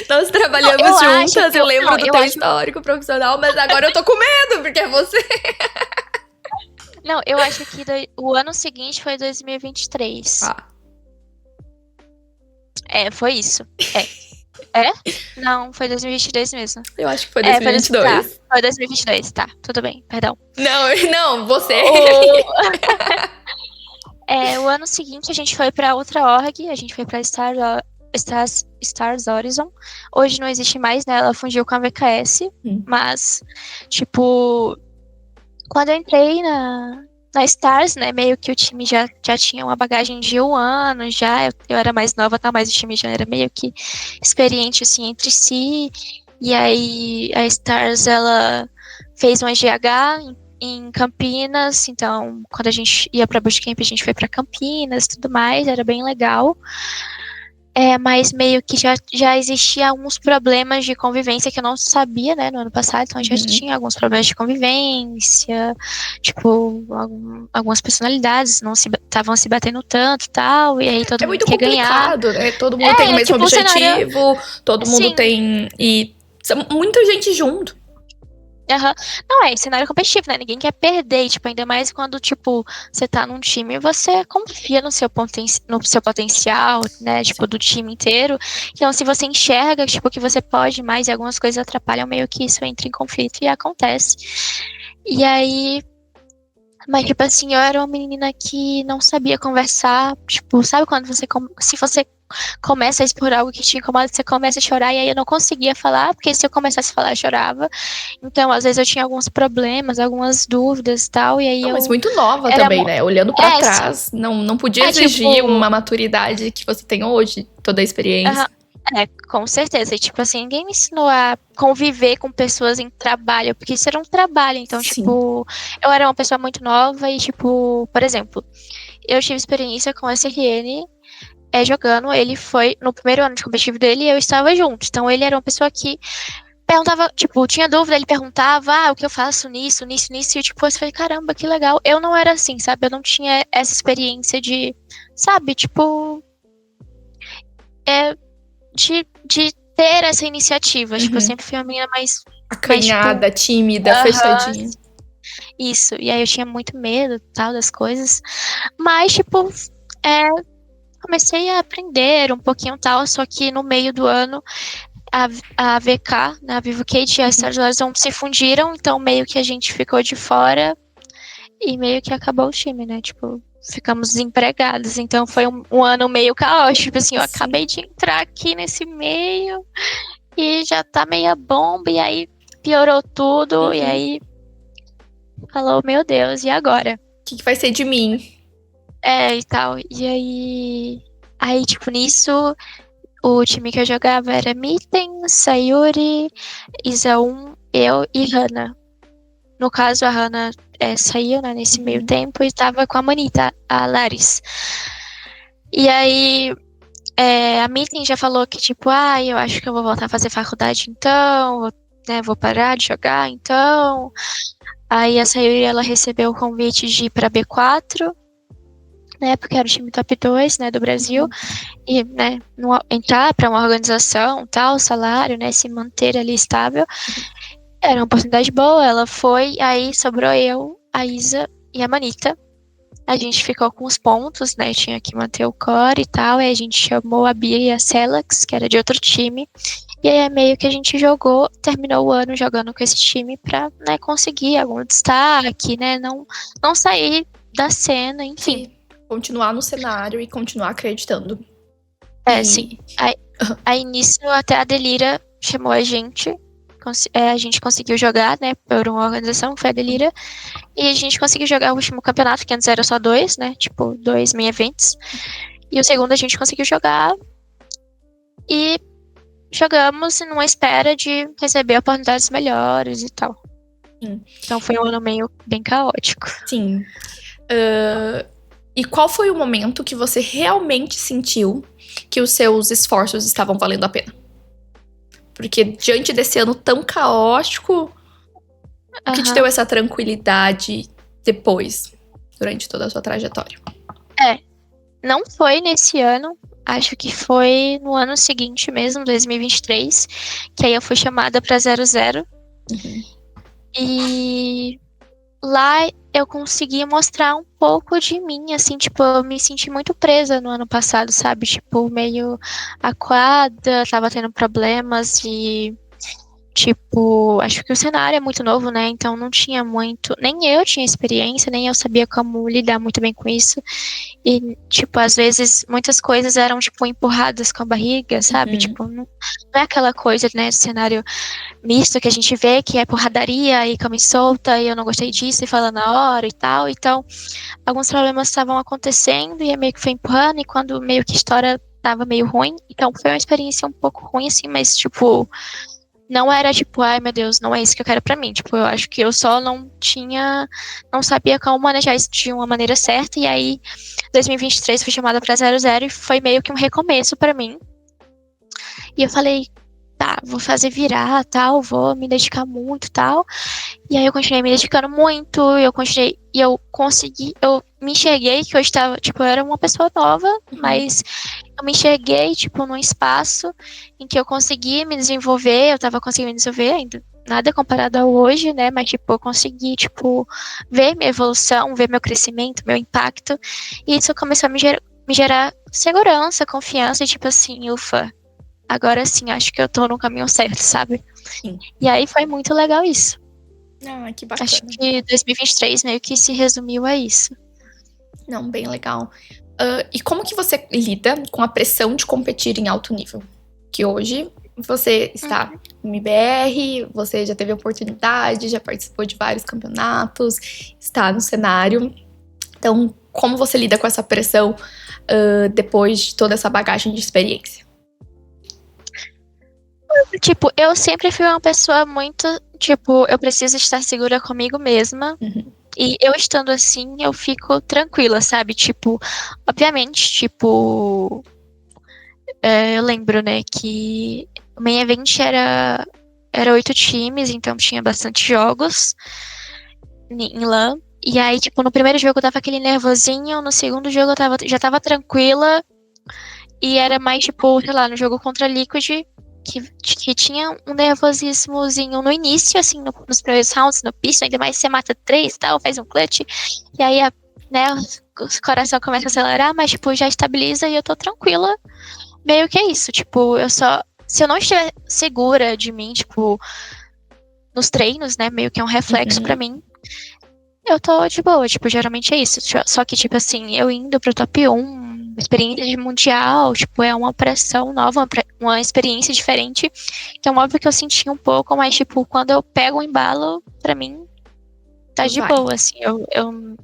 Nós trabalhamos juntas, eu lembro do teu histórico profissional, mas agora eu tô com medo, porque é você.
Não, eu acho que o ano seguinte foi 2023. Foi isso. É? Não, foi 2022 mesmo.
Eu acho que foi 2022.
Foi 2022, tá. Tudo bem, perdão.
Não, você.
O ano seguinte a gente foi pra outra org, a gente foi pra Stars Horizon. Hoje não existe mais, né? Ela fundiu com a VKS. Mas, tipo, quando eu entrei na Stars, né? Meio que o time já tinha uma bagagem de um ano, já. Eu era mais nova, tá? Mas o time já era meio que experiente, assim, entre si. E aí a Stars, ela fez uma GH em Campinas. Então, quando a gente ia pra Bootcamp, a gente foi pra Campinas e tudo mais. Era bem legal. Mas meio que já existia alguns problemas de convivência que eu não sabia, né, no ano passado. Então, já tinha alguns problemas de convivência, tipo, algumas personalidades não estavam se batendo tanto e tal, e aí todo mundo quer ganhar.
É muito complicado, né? Todo mundo tem o mesmo objetivo, todo mundo tem... E muita gente junto.
Não, cenário competitivo, né? Ninguém quer perder, tipo, ainda mais quando, tipo, você tá num time e você confia no seu potencial, né? Tipo, do time inteiro. Então, se você enxerga, tipo, que você pode mais e algumas coisas atrapalham, meio que isso entra em conflito e acontece. E aí... Mas, tipo assim, eu era uma menina que não sabia conversar. Tipo, sabe quando se você começa a expor algo que te incomoda, você começa a chorar, e aí eu não conseguia falar, porque se eu começasse a falar, eu chorava. Então, às vezes eu tinha alguns problemas, algumas dúvidas e tal, e aí
Mas muito nova também, né? Olhando pra trás, não podia exigir tipo... uma maturidade que você tem hoje, toda a experiência.
Com certeza. E, tipo assim, ninguém me ensinou a conviver com pessoas em trabalho, porque isso era um trabalho. Então, tipo, eu era uma pessoa muito nova e, tipo, por exemplo, eu tive experiência com o SRN jogando. Ele foi no primeiro ano de competitivo dele e eu estava junto. Então, ele era uma pessoa que perguntava, tipo, tinha dúvida, ele perguntava, o que eu faço nisso. E, tipo, eu falei, caramba, que legal. Eu não era assim, sabe? Eu não tinha essa experiência de, sabe, tipo... De ter essa iniciativa. Tipo, eu sempre fui uma menina mais...
acanhada, tipo, tímida, fechadinha.
Isso. E aí eu tinha muito medo, tal, das coisas. Mas, tipo, comecei a aprender um pouquinho, tal. Só que no meio do ano, a VK, né, a Vivo Kate e a Star Horizon se fundiram. Então, meio que a gente ficou de fora. E meio que acabou o time, né? Tipo... Ficamos desempregados, então foi um ano meio caótico, tipo assim, eu acabei de entrar aqui nesse meio e já tá meia bomba, e aí piorou tudo, e aí falou, meu Deus, e agora?
O que vai ser de mim?
E tal, e aí tipo, nisso, o time que eu jogava era Mitten, Sayuri, Isa1, eu e Hana. No caso, a Hana saiu, né, nesse meio tempo e estava com a Manita, a Laris. E aí, a Mitten já falou que, tipo, eu acho que eu vou voltar a fazer faculdade então, vou parar de jogar então. Aí a Sayuri, ela recebeu o convite de ir pra B4, né, porque era o time top 2, né, do Brasil. e, né, entrar para uma organização, tal, salário, né, se manter ali estável. Era uma oportunidade boa, ela foi, aí sobrou eu, a Isa e a Manita. A gente ficou com os pontos, né, tinha que manter o core e tal, aí a gente chamou a Bia e a Celax, que era de outro time, e aí é meio que a gente jogou, terminou o ano jogando com esse time pra, né, conseguir algum destaque, né, não sair da cena, enfim.
Sim, continuar no cenário e continuar acreditando.
Sim. Aí nisso até a Delira chamou a gente. A gente conseguiu jogar, né, por uma organização que foi a Delira. E a gente conseguiu jogar o último campeonato, que antes era só 2, né, tipo, 2 main events. E o segundo a gente conseguiu jogar. E jogamos numa espera de receber oportunidades melhores e tal.
Sim.
Então foi um ano meio bem caótico.
Sim. E qual foi o momento que você realmente sentiu que os seus esforços estavam valendo a pena? Porque diante desse ano tão caótico, o que te deu essa tranquilidade depois, durante toda a sua trajetória?
Não foi nesse ano, acho que foi no ano seguinte mesmo, 2023, que aí eu fui chamada pra 00. E lá eu consegui mostrar um pouco de mim, assim, tipo, eu me senti muito presa no ano passado, sabe? Tipo, meio acuada, tava tendo problemas e, tipo, acho que o cenário é muito novo, né? Então não tinha muito, nem eu tinha experiência, nem eu sabia como lidar muito bem com isso. E, tipo, às vezes muitas coisas eram, tipo, empurradas com a barriga, sabe? Tipo, não é aquela coisa, né, do cenário misto que a gente vê, que é porradaria e cama solta, e eu não gostei disso, e fala na hora e tal. Então, alguns problemas estavam acontecendo e meio que foi empurrando, e quando meio que a história tava meio ruim, então foi uma experiência um pouco ruim, assim, mas, tipo, não era tipo, ai meu Deus, não é isso que eu quero pra mim. Tipo, eu acho que eu só não sabia como manejar isso de uma maneira certa, e aí 2023 fui chamada pra 00 e foi meio que um recomeço pra mim. E eu falei, tá, vou fazer virar, tal, vou me dedicar muito, tal. E aí eu continuei me dedicando muito, eu consegui, eu me enxerguei que eu estava, tipo, eu era uma pessoa nova, mas eu me enxerguei, tipo, num espaço em que eu conseguia me desenvolver, eu tava conseguindo me desenvolver ainda. Nada comparado ao hoje, né? Mas, tipo, eu consegui, tipo, ver minha evolução, ver meu crescimento, meu impacto. E isso começou a me gerar segurança, confiança, e, tipo assim, ufa, agora sim, acho que eu tô no caminho certo, sabe?
Sim.
E aí foi muito legal isso.
Ah, que bacana.
Acho que 2023 meio que se resumiu a isso.
Não, bem legal. E como que você lida com a pressão de competir em alto nível? Que hoje você está no MBR, você já teve oportunidade, já participou de vários campeonatos, está no cenário. Então, como você lida com essa pressão depois de toda essa bagagem de experiência?
Tipo, eu sempre fui uma pessoa muito, tipo, eu preciso estar segura comigo mesma. E eu estando assim, eu fico tranquila, sabe? Tipo, obviamente, tipo, eu lembro, né, que o main event era 8 times, então tinha bastante jogos em LAN. E aí, tipo, no primeiro jogo eu tava aquele nervosinho, no segundo jogo eu já tava tranquila. E era mais, tipo, sei lá, no jogo contra a Liquid, que tinha um nervosismozinho no início, assim, nos primeiros rounds, no piso, ainda mais você mata 3 e tal, faz um clutch, e aí, né, o coração começa a acelerar, mas, tipo, já estabiliza e eu tô tranquila. Meio que é isso, tipo, se eu não estiver segura de mim, tipo, nos treinos, né, meio que é um reflexo pra mim, eu tô de boa, tipo, geralmente é isso. Só que, tipo assim, eu indo pro top 1, experiência de mundial, tipo, é uma pressão nova, uma experiência diferente. Então, óbvio que eu senti um pouco, mas, tipo, quando eu pego o embalo, pra mim, tá de boa, assim. Eu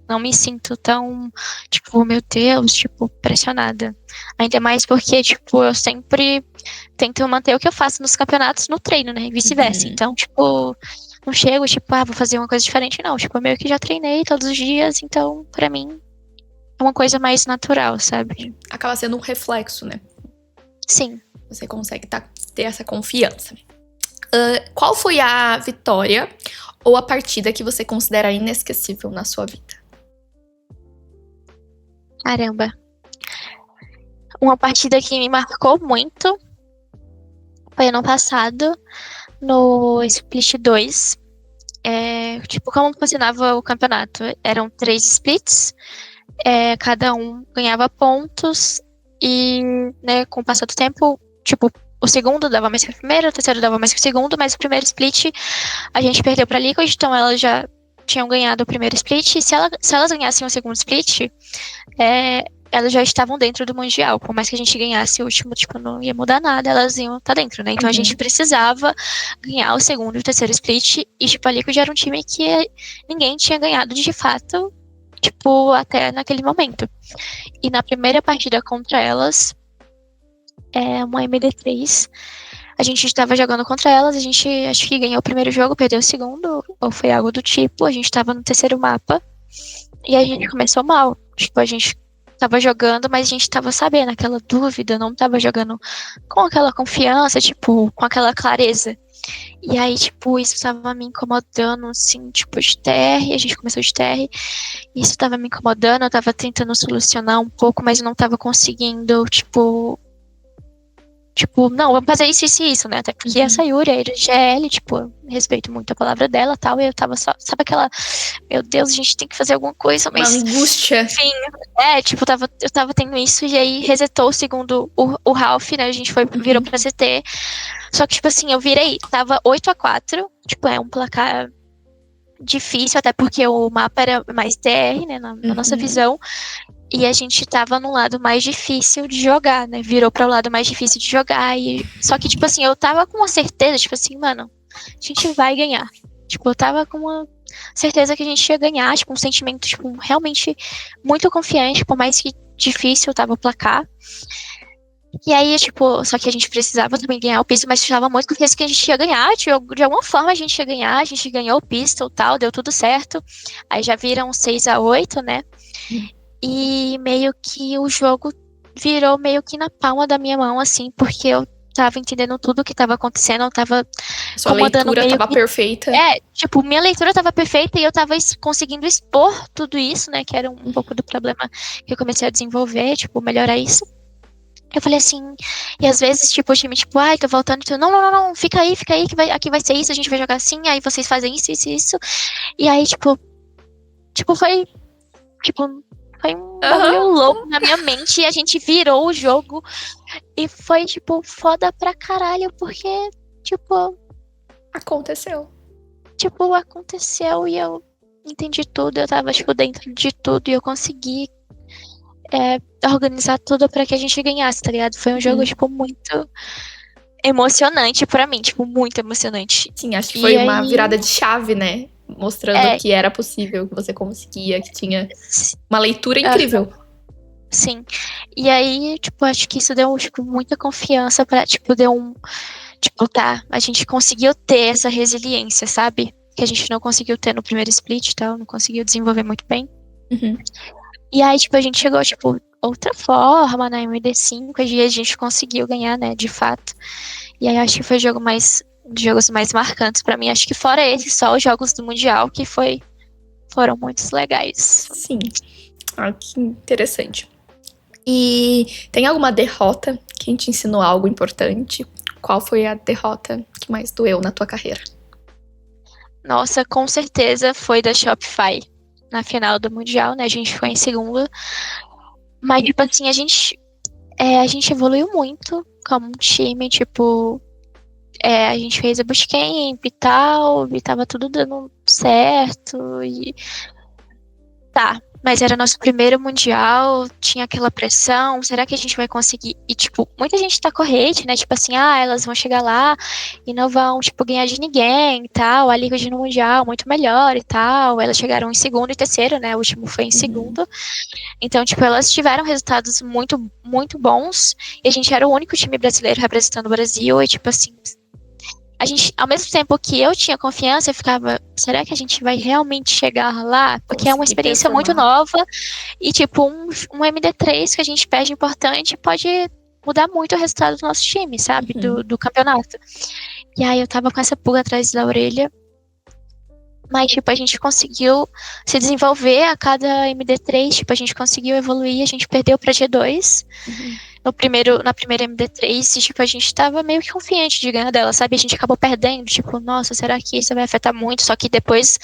não me sinto tão, tipo, meu Deus, tipo, pressionada. Ainda mais porque, tipo, eu sempre tento manter o que eu faço nos campeonatos no treino, né? E vice-versa. Então, tipo, não chego, tipo, vou fazer uma coisa diferente, não. Tipo, eu meio que já treinei todos os dias, então, pra mim, é uma coisa mais natural, sabe?
Acaba sendo um reflexo, né?
Sim.
Você consegue ter essa confiança. Qual foi a vitória ou a partida que você considera inesquecível na sua vida?
Caramba. Uma partida que me marcou muito foi ano passado, no Split 2. Tipo, como funcionava o campeonato? Eram 3 splits, cada um ganhava pontos e, né, com o passar do tempo, tipo, o segundo dava mais que o primeiro, o terceiro dava mais que o segundo, mas o primeiro split a gente perdeu pra Liquid, então elas já tinham ganhado o primeiro split, e se elas ganhassem o segundo split, elas já estavam dentro do Mundial. Por mais que a gente ganhasse o último, tipo, não ia mudar nada, elas iam estar dentro, né? Então a gente precisava ganhar o segundo e o terceiro split, e tipo, a Liquid era um time que ninguém tinha ganhado de fato, tipo, até naquele momento. E na primeira partida contra elas, uma MD3, a gente estava jogando contra elas, a gente acho que ganhou o primeiro jogo, perdeu o segundo, ou foi algo do tipo, a gente estava no terceiro mapa, e a gente começou mal. Tipo, a gente tava jogando, mas a gente tava sabendo, aquela dúvida, não tava jogando com aquela confiança, tipo, com aquela clareza. E aí, tipo, isso tava me incomodando, assim, tipo, de TR, a gente começou de TR, isso tava me incomodando, eu tava tentando solucionar um pouco, mas não tava conseguindo, tipo, não, vamos fazer isso, isso e isso, né? Até porque essa Yuri, a GL, tipo, eu respeito muito a palavra dela e tal, e eu tava só, sabe aquela, meu Deus, a gente tem que fazer alguma coisa, mas...
Uma angústia.
Enfim, tipo, eu tava tendo isso, e aí resetou o segundo, o Ralph, né, a gente virou pra CT, só que, tipo assim, eu virei, tava 8-4, tipo, é um placar difícil, até porque o mapa era mais TR, né, na nossa visão, e a gente tava no lado mais difícil de jogar, né? Virou para o lado mais difícil de jogar. Só que, tipo assim, eu tava com uma certeza, tipo assim, mano, a gente vai ganhar. Tipo, eu tava com uma certeza que a gente ia ganhar, tipo, um sentimento, tipo, realmente muito confiante, por mais que difícil tava o placar. E aí, tipo, só que a gente precisava também ganhar o pistol, mas tava muito confiante que a gente ia ganhar, tipo, de alguma forma a gente ia ganhar, a gente ganhou o pistol e tal, deu tudo certo. Aí já viram 6-8, né? E meio que o jogo virou meio que na palma da minha mão, assim, porque eu tava entendendo tudo o que tava acontecendo, eu tava
Sua leitura
meio
tava
que...
perfeita.
Tipo, minha leitura tava perfeita e eu tava conseguindo expor tudo isso, né, que era um pouco do problema que eu comecei a desenvolver, tipo, melhorar isso. Eu falei assim, e às vezes, tipo, o time, tipo, ai, tô voltando, tu, não, não, não, não, fica aí, que aqui vai ser isso, a gente vai jogar assim, aí vocês fazem isso, isso, isso. E aí, tipo, foi, tipo, foi um bagulho louco na minha mente, e a gente virou o jogo, e foi, tipo, foda pra caralho, porque, tipo,
Aconteceu.
aconteceu e eu entendi tudo, eu tava, tipo, dentro de tudo, e eu consegui organizar tudo pra que a gente ganhasse, tá ligado? Foi um jogo, tipo, muito emocionante pra mim, tipo, muito emocionante.
Sim, acho que
E
foi uma
aí,
virada de chave, né? Mostrando que era possível, que você conseguia, que tinha uma leitura incrível.
Sim. E aí, tipo, acho que isso deu, tipo, muita confiança pra, tipo, deu um... Tipo, tá, a gente conseguiu ter essa resiliência, sabe? Que a gente não conseguiu ter no primeiro split e tal, não conseguiu desenvolver muito bem. E aí, tipo, a gente chegou, tipo, outra forma na MD5, e a gente conseguiu ganhar, né, de fato. E aí, acho que foi jogos mais marcantes pra mim. Acho que fora esse, só os jogos do Mundial, que foram muito legais.
Sim. Ah, que interessante. E tem alguma derrota que te ensinou algo importante? Qual foi a derrota que mais doeu na tua carreira?
Nossa, com certeza foi da Shopify na final do Mundial, né? A gente foi em segundo. Mas, tipo assim, a gente evoluiu muito como time, tipo, a gente fez a bootcamp e tal, e tava tudo dando certo, e tá. Mas era nosso primeiro mundial, tinha aquela pressão, será que a gente vai conseguir? E, tipo, muita gente tá corrente, né? Tipo assim, elas vão chegar lá e não vão, tipo, ganhar de ninguém e tal. A Liga de no Mundial, muito melhor e tal. Elas chegaram em segundo e terceiro, né? O último foi em segundo. Então, tipo, elas tiveram resultados muito, muito bons. E a gente era o único time brasileiro representando o Brasil. E, tipo assim, a gente, ao mesmo tempo que eu tinha confiança, eu ficava, será que a gente vai realmente chegar lá? Porque é uma experiência muito nova e, tipo, um MD3 que a gente perde importante pode mudar muito o resultado do nosso time, sabe? Do campeonato. E aí eu tava com essa pulga atrás da orelha. Mas, tipo, a gente conseguiu se desenvolver a cada MD3, tipo, a gente conseguiu evoluir, a gente perdeu pra G2 na primeira MD3, e, tipo, a gente tava meio que confiante de ganhar dela, sabe? A gente acabou perdendo, tipo, nossa, será que isso vai afetar muito? Só que depois,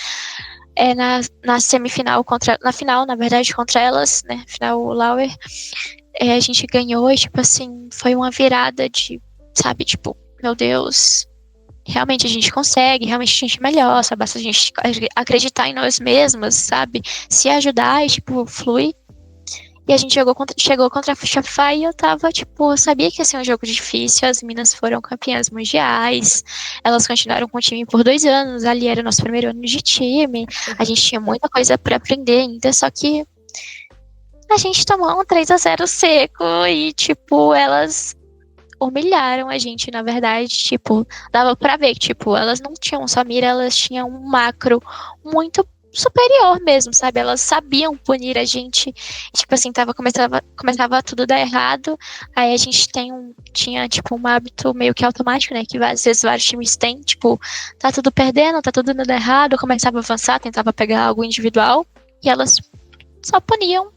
na semifinal na final, na verdade, contra elas, né? Final Lauer, a gente ganhou e, tipo assim, foi uma virada de, sabe, tipo, meu Deus, realmente a gente consegue, realmente a gente melhora, só basta a gente acreditar em nós mesmos, sabe? Se ajudar e, tipo, flui. E a gente chegou contra a Shopify e eu tava, tipo, eu sabia que ia ser um jogo difícil, as minas foram campeãs mundiais, elas continuaram com o time por 2 anos, ali era o nosso primeiro ano de time, a gente tinha muita coisa pra aprender ainda, só que a gente tomou um 3-0 seco e, tipo, elas humilharam a gente, na verdade, tipo, dava pra ver que, tipo, elas não tinham só mira, elas tinham um macro muito superior mesmo, sabe? Elas sabiam punir a gente. Tipo assim, começava tudo a dar errado. Aí a gente tinha, tipo, um hábito meio que automático, né? Que às vezes vários times têm, tipo, tá tudo perdendo, tá tudo dando errado. Eu começava a avançar, tentava pegar algo individual. E elas só puniam.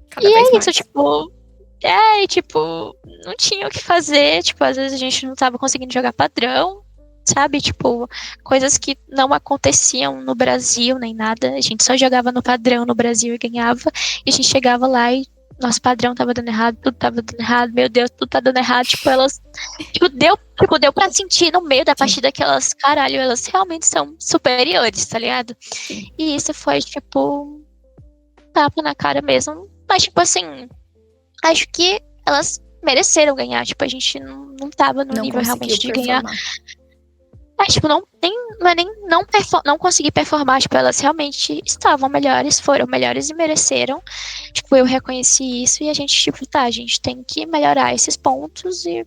Cada
E
vez
é
mais.
isso, tipo. E, tipo, não tinha o que fazer. Tipo, às vezes a gente não tava conseguindo jogar padrão. Sabe, tipo, coisas que não aconteciam no Brasil nem nada. A gente só jogava no padrão no Brasil e ganhava. E a gente chegava lá e nosso padrão tava dando errado, tudo tava dando errado, meu Deus, tudo tá dando errado. Tipo, elas. Deu pra sentir no meio da partida que elas, caralho, elas realmente são superiores, tá ligado? E isso foi, tipo, tapa na cara mesmo. Mas, tipo assim, acho que elas mereceram ganhar. Tipo, a gente não tava no
Não
nível
conseguiu
realmente de ganhar.
performar.
Mas, tipo, não é nem não conseguir performar, tipo, elas realmente estavam melhores, foram melhores e mereceram. Tipo, eu reconheci isso e a gente, tipo, tá, a gente tem que melhorar esses pontos e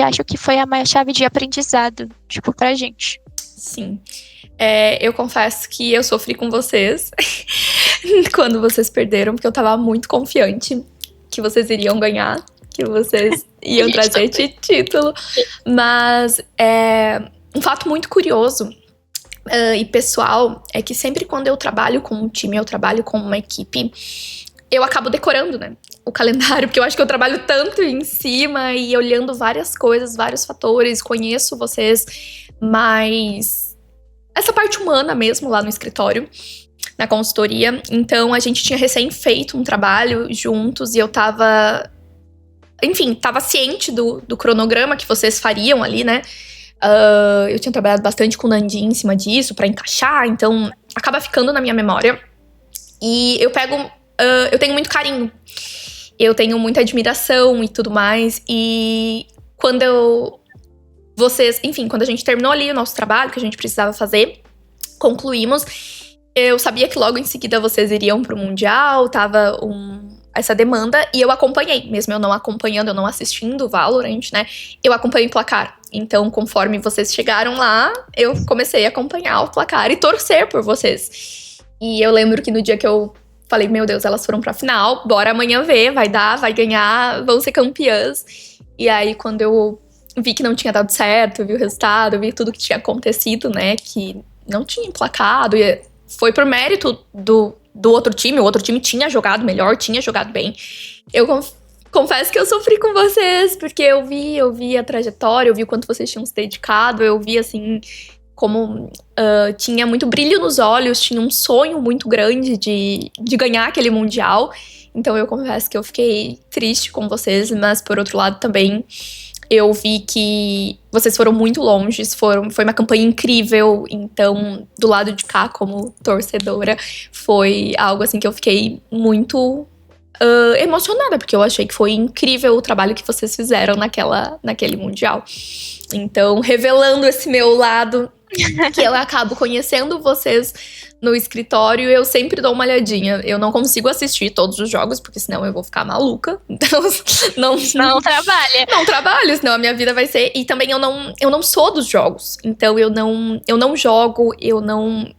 acho que foi a maior chave de aprendizado, tipo, pra gente.
Sim. Eu confesso que eu sofri com vocês quando vocês perderam, porque eu tava muito confiante que vocês iriam ganhar, que vocês iam trazer título. Mas um fato muito curioso e pessoal é que sempre quando eu trabalho com um time, eu trabalho com uma equipe, eu acabo decorando, né? O calendário, porque eu acho que eu trabalho tanto em cima e olhando várias coisas, vários fatores, conheço vocês, mas essa parte humana mesmo lá no escritório, na consultoria. Então a gente tinha recém feito um trabalho juntos e eu tava, enfim, tava ciente do cronograma que vocês fariam ali, né? Eu tinha trabalhado bastante com o Nandi em cima disso pra encaixar, então acaba ficando na minha memória. E eu tenho muito carinho, eu tenho muita admiração e tudo mais. E quando quando a gente terminou ali o nosso trabalho que a gente precisava fazer, concluímos. Eu sabia que logo em seguida vocês iriam pro Mundial, tava essa demanda, e eu acompanhei, mesmo eu não acompanhando, eu não assistindo o Valorant, né? Eu acompanhei o placar. Então, conforme vocês chegaram lá, eu comecei a acompanhar o placar e torcer por vocês. E eu lembro que no dia que eu falei, meu Deus, elas foram pra final, bora amanhã ver, vai dar, vai ganhar, vão ser campeãs. E aí, quando eu vi que não tinha dado certo, eu vi o resultado, eu vi tudo que tinha acontecido, né? Que não tinha emplacado, e foi por mérito do outro time. O outro time tinha jogado melhor, tinha jogado bem. Eu confesso que eu sofri com vocês, porque eu vi a trajetória, eu vi o quanto vocês tinham se dedicado, eu vi, assim, como tinha muito brilho nos olhos, tinha um sonho muito grande de ganhar aquele Mundial. Então eu confesso que eu fiquei triste com vocês, mas por outro lado também eu vi que vocês foram muito longe, foi uma campanha incrível, então do lado de cá, como torcedora, foi algo assim que eu fiquei muito emocionada, porque eu achei que foi incrível o trabalho que vocês fizeram naquele Mundial. Então, revelando esse meu lado, que eu acabo conhecendo vocês no escritório, eu sempre dou uma olhadinha. Eu não consigo assistir todos os jogos, porque senão eu vou ficar maluca. Então,
não trabalha.
Não trabalho, senão a minha vida vai ser... E também eu não sou dos jogos. Então, eu não jogo, eu não...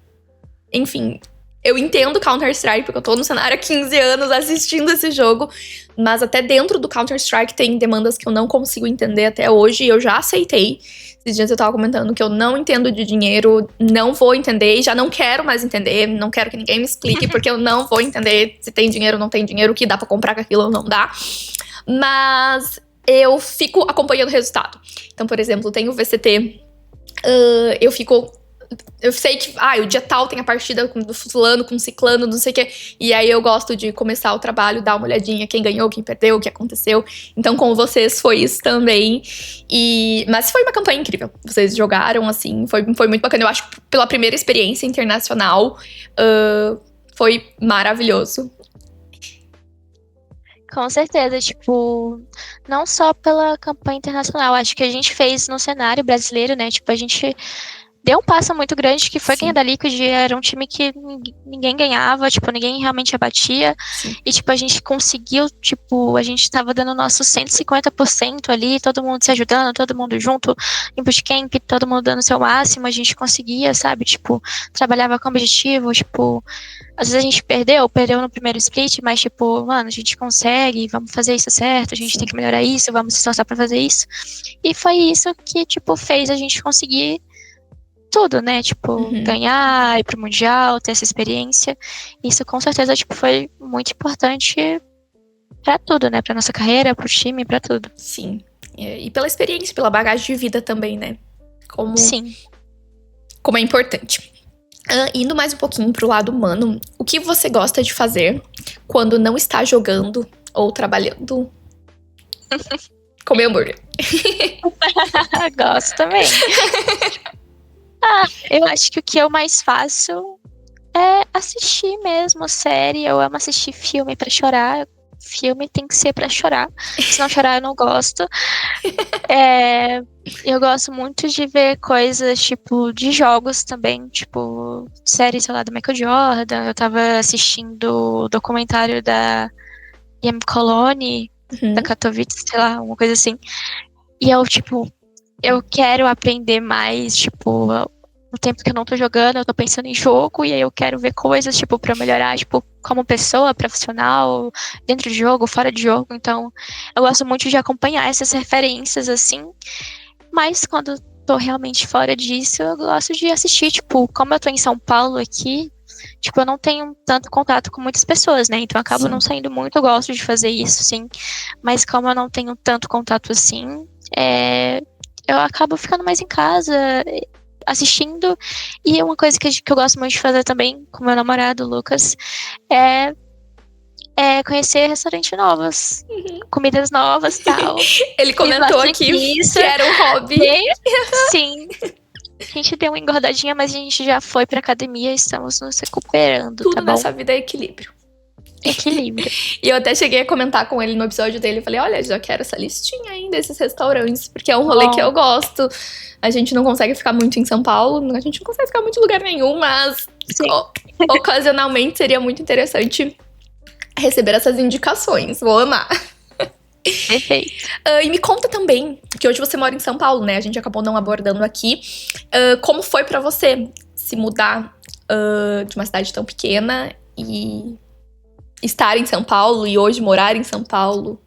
Enfim, eu entendo Counter-Strike, porque eu tô no cenário há 15 anos assistindo esse jogo. Mas até dentro do Counter-Strike tem demandas que eu não consigo entender até hoje. E eu já aceitei. Esses dias eu tava comentando que eu não entendo de dinheiro, não vou entender e já não quero mais entender, não quero que ninguém me explique, porque eu não vou entender se tem dinheiro ou não tem dinheiro, o que dá pra comprar com aquilo ou não dá. mas eu fico acompanhando o resultado. Então, por exemplo, tem o VCT, eu sei que, o dia tal tem a partida do fulano, com ciclano, não sei o quê. E aí eu gosto de começar o trabalho, dar uma olhadinha quem ganhou, quem perdeu, o que aconteceu. Então com vocês foi isso também. Mas foi uma campanha incrível. Vocês jogaram, assim, foi muito bacana. Eu acho que pela primeira experiência internacional, foi maravilhoso.
Com certeza, tipo, não só pela campanha internacional, acho que a gente fez no cenário brasileiro, né? Tipo, a gente deu um passo muito grande, que foi ganhar da Liquid, era um time que ninguém ganhava, tipo, ninguém realmente abatia.
Sim.
E, tipo, a gente conseguiu, tipo, a gente tava dando o nosso 150% ali, todo mundo se ajudando, todo mundo junto, em bootcamp, todo mundo dando o seu máximo, a gente conseguia, sabe, tipo, trabalhava com objetivo, tipo, às vezes a gente perdeu no primeiro split, mas, tipo, mano, a gente consegue, vamos fazer isso certo, a gente tem que melhorar isso, vamos se esforçar pra fazer isso. E foi isso que, tipo, fez a gente conseguir tudo, né? Tipo, ganhar, ir pro Mundial, ter essa experiência. Isso com certeza, tipo, foi muito importante pra tudo, né? Pra nossa carreira, pro time, pra tudo.
Sim. E pela experiência, pela bagagem de vida também, né?
Sim.
Como é importante. Indo mais um pouquinho pro lado humano, o que você gosta de fazer quando não está jogando ou trabalhando? Comer hambúrguer.
Gosto também. Eu acho que o que eu mais faço é assistir mesmo série. Eu amo assistir filme pra chorar. Filme tem que ser pra chorar. Se não chorar, eu não gosto. Eu gosto muito de ver coisas, tipo, de jogos também. Tipo, série, sei lá, do Michael Jordan. Eu tava assistindo o documentário da IM Cologne, da Katowice, sei lá, uma coisa assim. E eu quero aprender mais, tipo, no tempo que eu não tô jogando, eu tô pensando em jogo, e aí eu quero ver coisas, tipo, pra melhorar, tipo, como pessoa, profissional, dentro de jogo, fora de jogo. Então, eu gosto muito de acompanhar essas referências, assim. Mas quando tô realmente fora disso, eu gosto de assistir, tipo, como eu tô em São Paulo aqui, tipo, eu não tenho tanto contato com muitas pessoas, né? Então eu acabo não saindo muito, eu gosto de fazer isso, sim. Mas como eu não tenho tanto contato assim, eu acabo ficando mais em casa, assistindo. E uma coisa que eu gosto muito de fazer também com meu namorado, Lucas, é conhecer restaurantes novos, comidas novas e tal.
Ele comentou aqui que era um hobby.
Sim. A gente deu uma engordadinha, mas a gente já foi pra academia e estamos nos recuperando,
Tudo
tá bom?
nessa vida é equilíbrio.
Equilíbrio.
E eu até cheguei a comentar com ele no episódio dele. Eu falei, olha, já quero essa listinha aí desses restaurantes, porque é um rolê que eu gosto. A gente não consegue ficar muito em São Paulo, a gente não consegue ficar muito em lugar nenhum, mas ocasionalmente seria muito interessante receber essas indicações. Vou amar.
Perfeito.
E me conta também, que hoje você mora em São Paulo, né? A gente acabou não abordando aqui. Como foi pra você se mudar de uma cidade tão pequena e estar em São Paulo e hoje morar em São Paulo?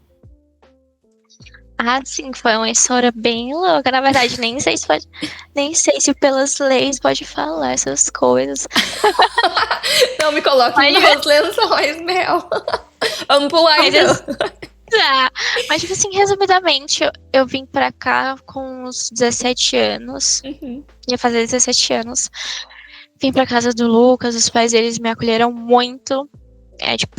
Sim, foi uma história bem louca. Na verdade, nem sei se pelas leis pode falar essas coisas.
Não me coloque nos lençóis, Mel. Vamos pular, então.
Mas, tipo assim, resumidamente, eu vim pra cá com uns 17 anos. Ia fazer 17 anos. Vim pra casa do Lucas, os pais deles me acolheram muito.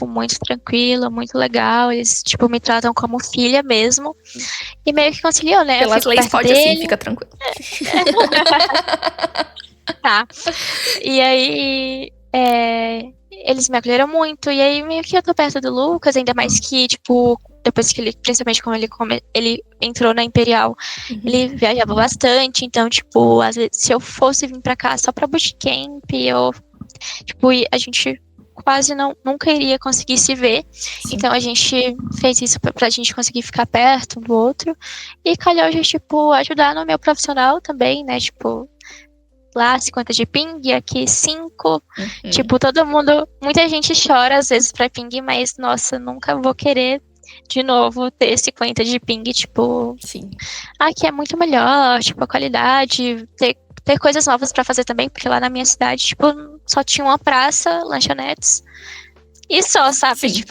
Muito tranquilo, muito legal. Eles, me tratam como filha mesmo. E meio que conciliou, né?
Pelas leis pode assim, fica tranquilo.
Tá. E aí, eles me acolheram muito. E aí, meio que eu tô perto do Lucas, ainda mais que, depois que ele, principalmente quando ele entrou na Imperial, ele viajava bastante. Então, às vezes, se eu fosse vir pra cá só pra bootcamp, a gente quase nunca iria conseguir se ver. Sim. Então a gente fez isso pra gente conseguir ficar perto um do outro. E calhou de, ajudar no meu profissional também, né? Lá 50 de ping, aqui 5. Todo mundo, muita gente chora às vezes pra ping, mas nossa, nunca vou querer de novo ter 50 de ping,
Sim.
Aqui é muito melhor, a qualidade, ter coisas novas pra fazer também, porque lá na minha cidade, só tinha uma praça, lanchonetes, e só, sabe?
Sim.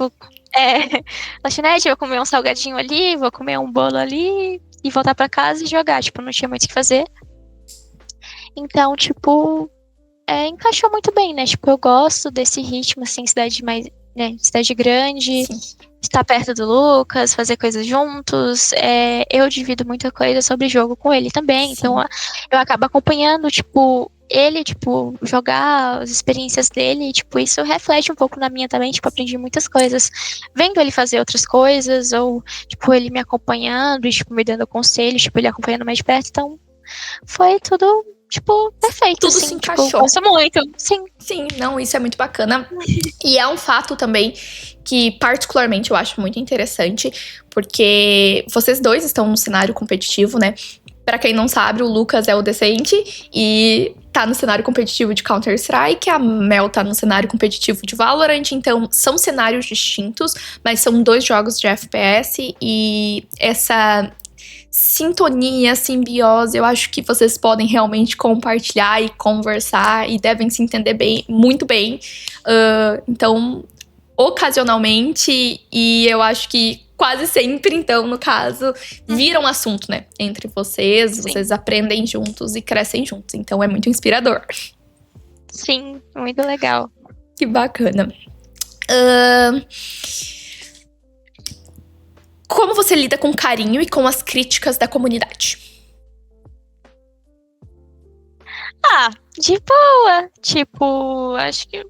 lanchonete, vou comer um salgadinho ali, vou comer um bolo ali e voltar pra casa e jogar. Tipo, não tinha muito o que fazer. Então, tipo, encaixou muito bem, né? Tipo, eu gosto desse ritmo, assim, cidade mais, né? Cidade grande,
Sim.
estar perto do Lucas, fazer coisas juntos. Eu divido muita coisa sobre jogo com ele também.
Sim.
Então, eu acabo acompanhando, tipo, ele, tipo, jogar as experiências dele, e, tipo, isso reflete um pouco na minha também, tipo, aprendi muitas coisas vendo ele fazer outras coisas, ou, tipo, ele me acompanhando e, tipo, me dando conselhos, tipo, ele acompanhando mais de perto, então foi tudo, tipo, perfeito,
Tudo
assim,
se
tipo,
encaixou.
gosto muito, sim.
Sim, não, isso é muito bacana. E é um fato também que, particularmente, eu acho muito interessante, porque vocês dois estão no cenário competitivo, né? Pra quem não sabe, o Lucas é o Decente e tá no cenário competitivo de Counter-Strike, a Mel tá no cenário competitivo de Valorant, então são cenários distintos, mas são 2 jogos de FPS e essa sintonia, simbiose, eu acho que vocês podem realmente compartilhar e conversar e devem se entender bem, muito bem. Então, ocasionalmente, e eu acho que quase sempre, então, no caso, vira um assunto, né? Entre vocês,
Sim.
vocês aprendem juntos e crescem juntos. Então, é muito inspirador.
Sim, muito legal.
Que bacana. Como você lida com carinho e com as críticas da comunidade?
De boa. Tipo, acho que.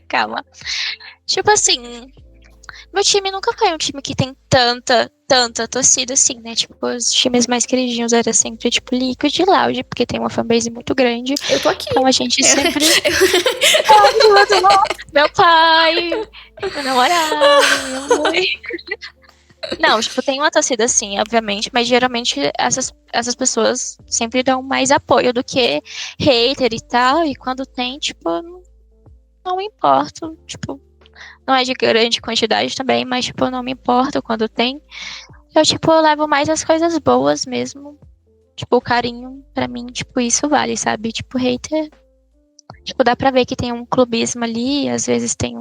Calma. Tipo assim, meu time nunca foi um time que tem tanta torcida assim, né? Tipo, os times mais queridinhos era sempre, tipo, Liquid e Loud, porque tem uma fanbase muito grande.
Eu tô aqui.
Então a gente sempre. Meu pai, meu namorado, minha mãe. Não, tipo, tem uma torcida assim, obviamente, mas geralmente essas pessoas sempre dão mais apoio do que hater e tal. E quando tem, tipo, não me importo. Tipo, não é de grande quantidade também, mas, tipo, eu não me importo quando tem. Eu, tipo, levo mais as coisas boas mesmo. Tipo, o carinho, pra mim, tipo, isso vale, sabe? Tipo, hater. Tipo, dá pra ver que tem um clubismo ali, às vezes tem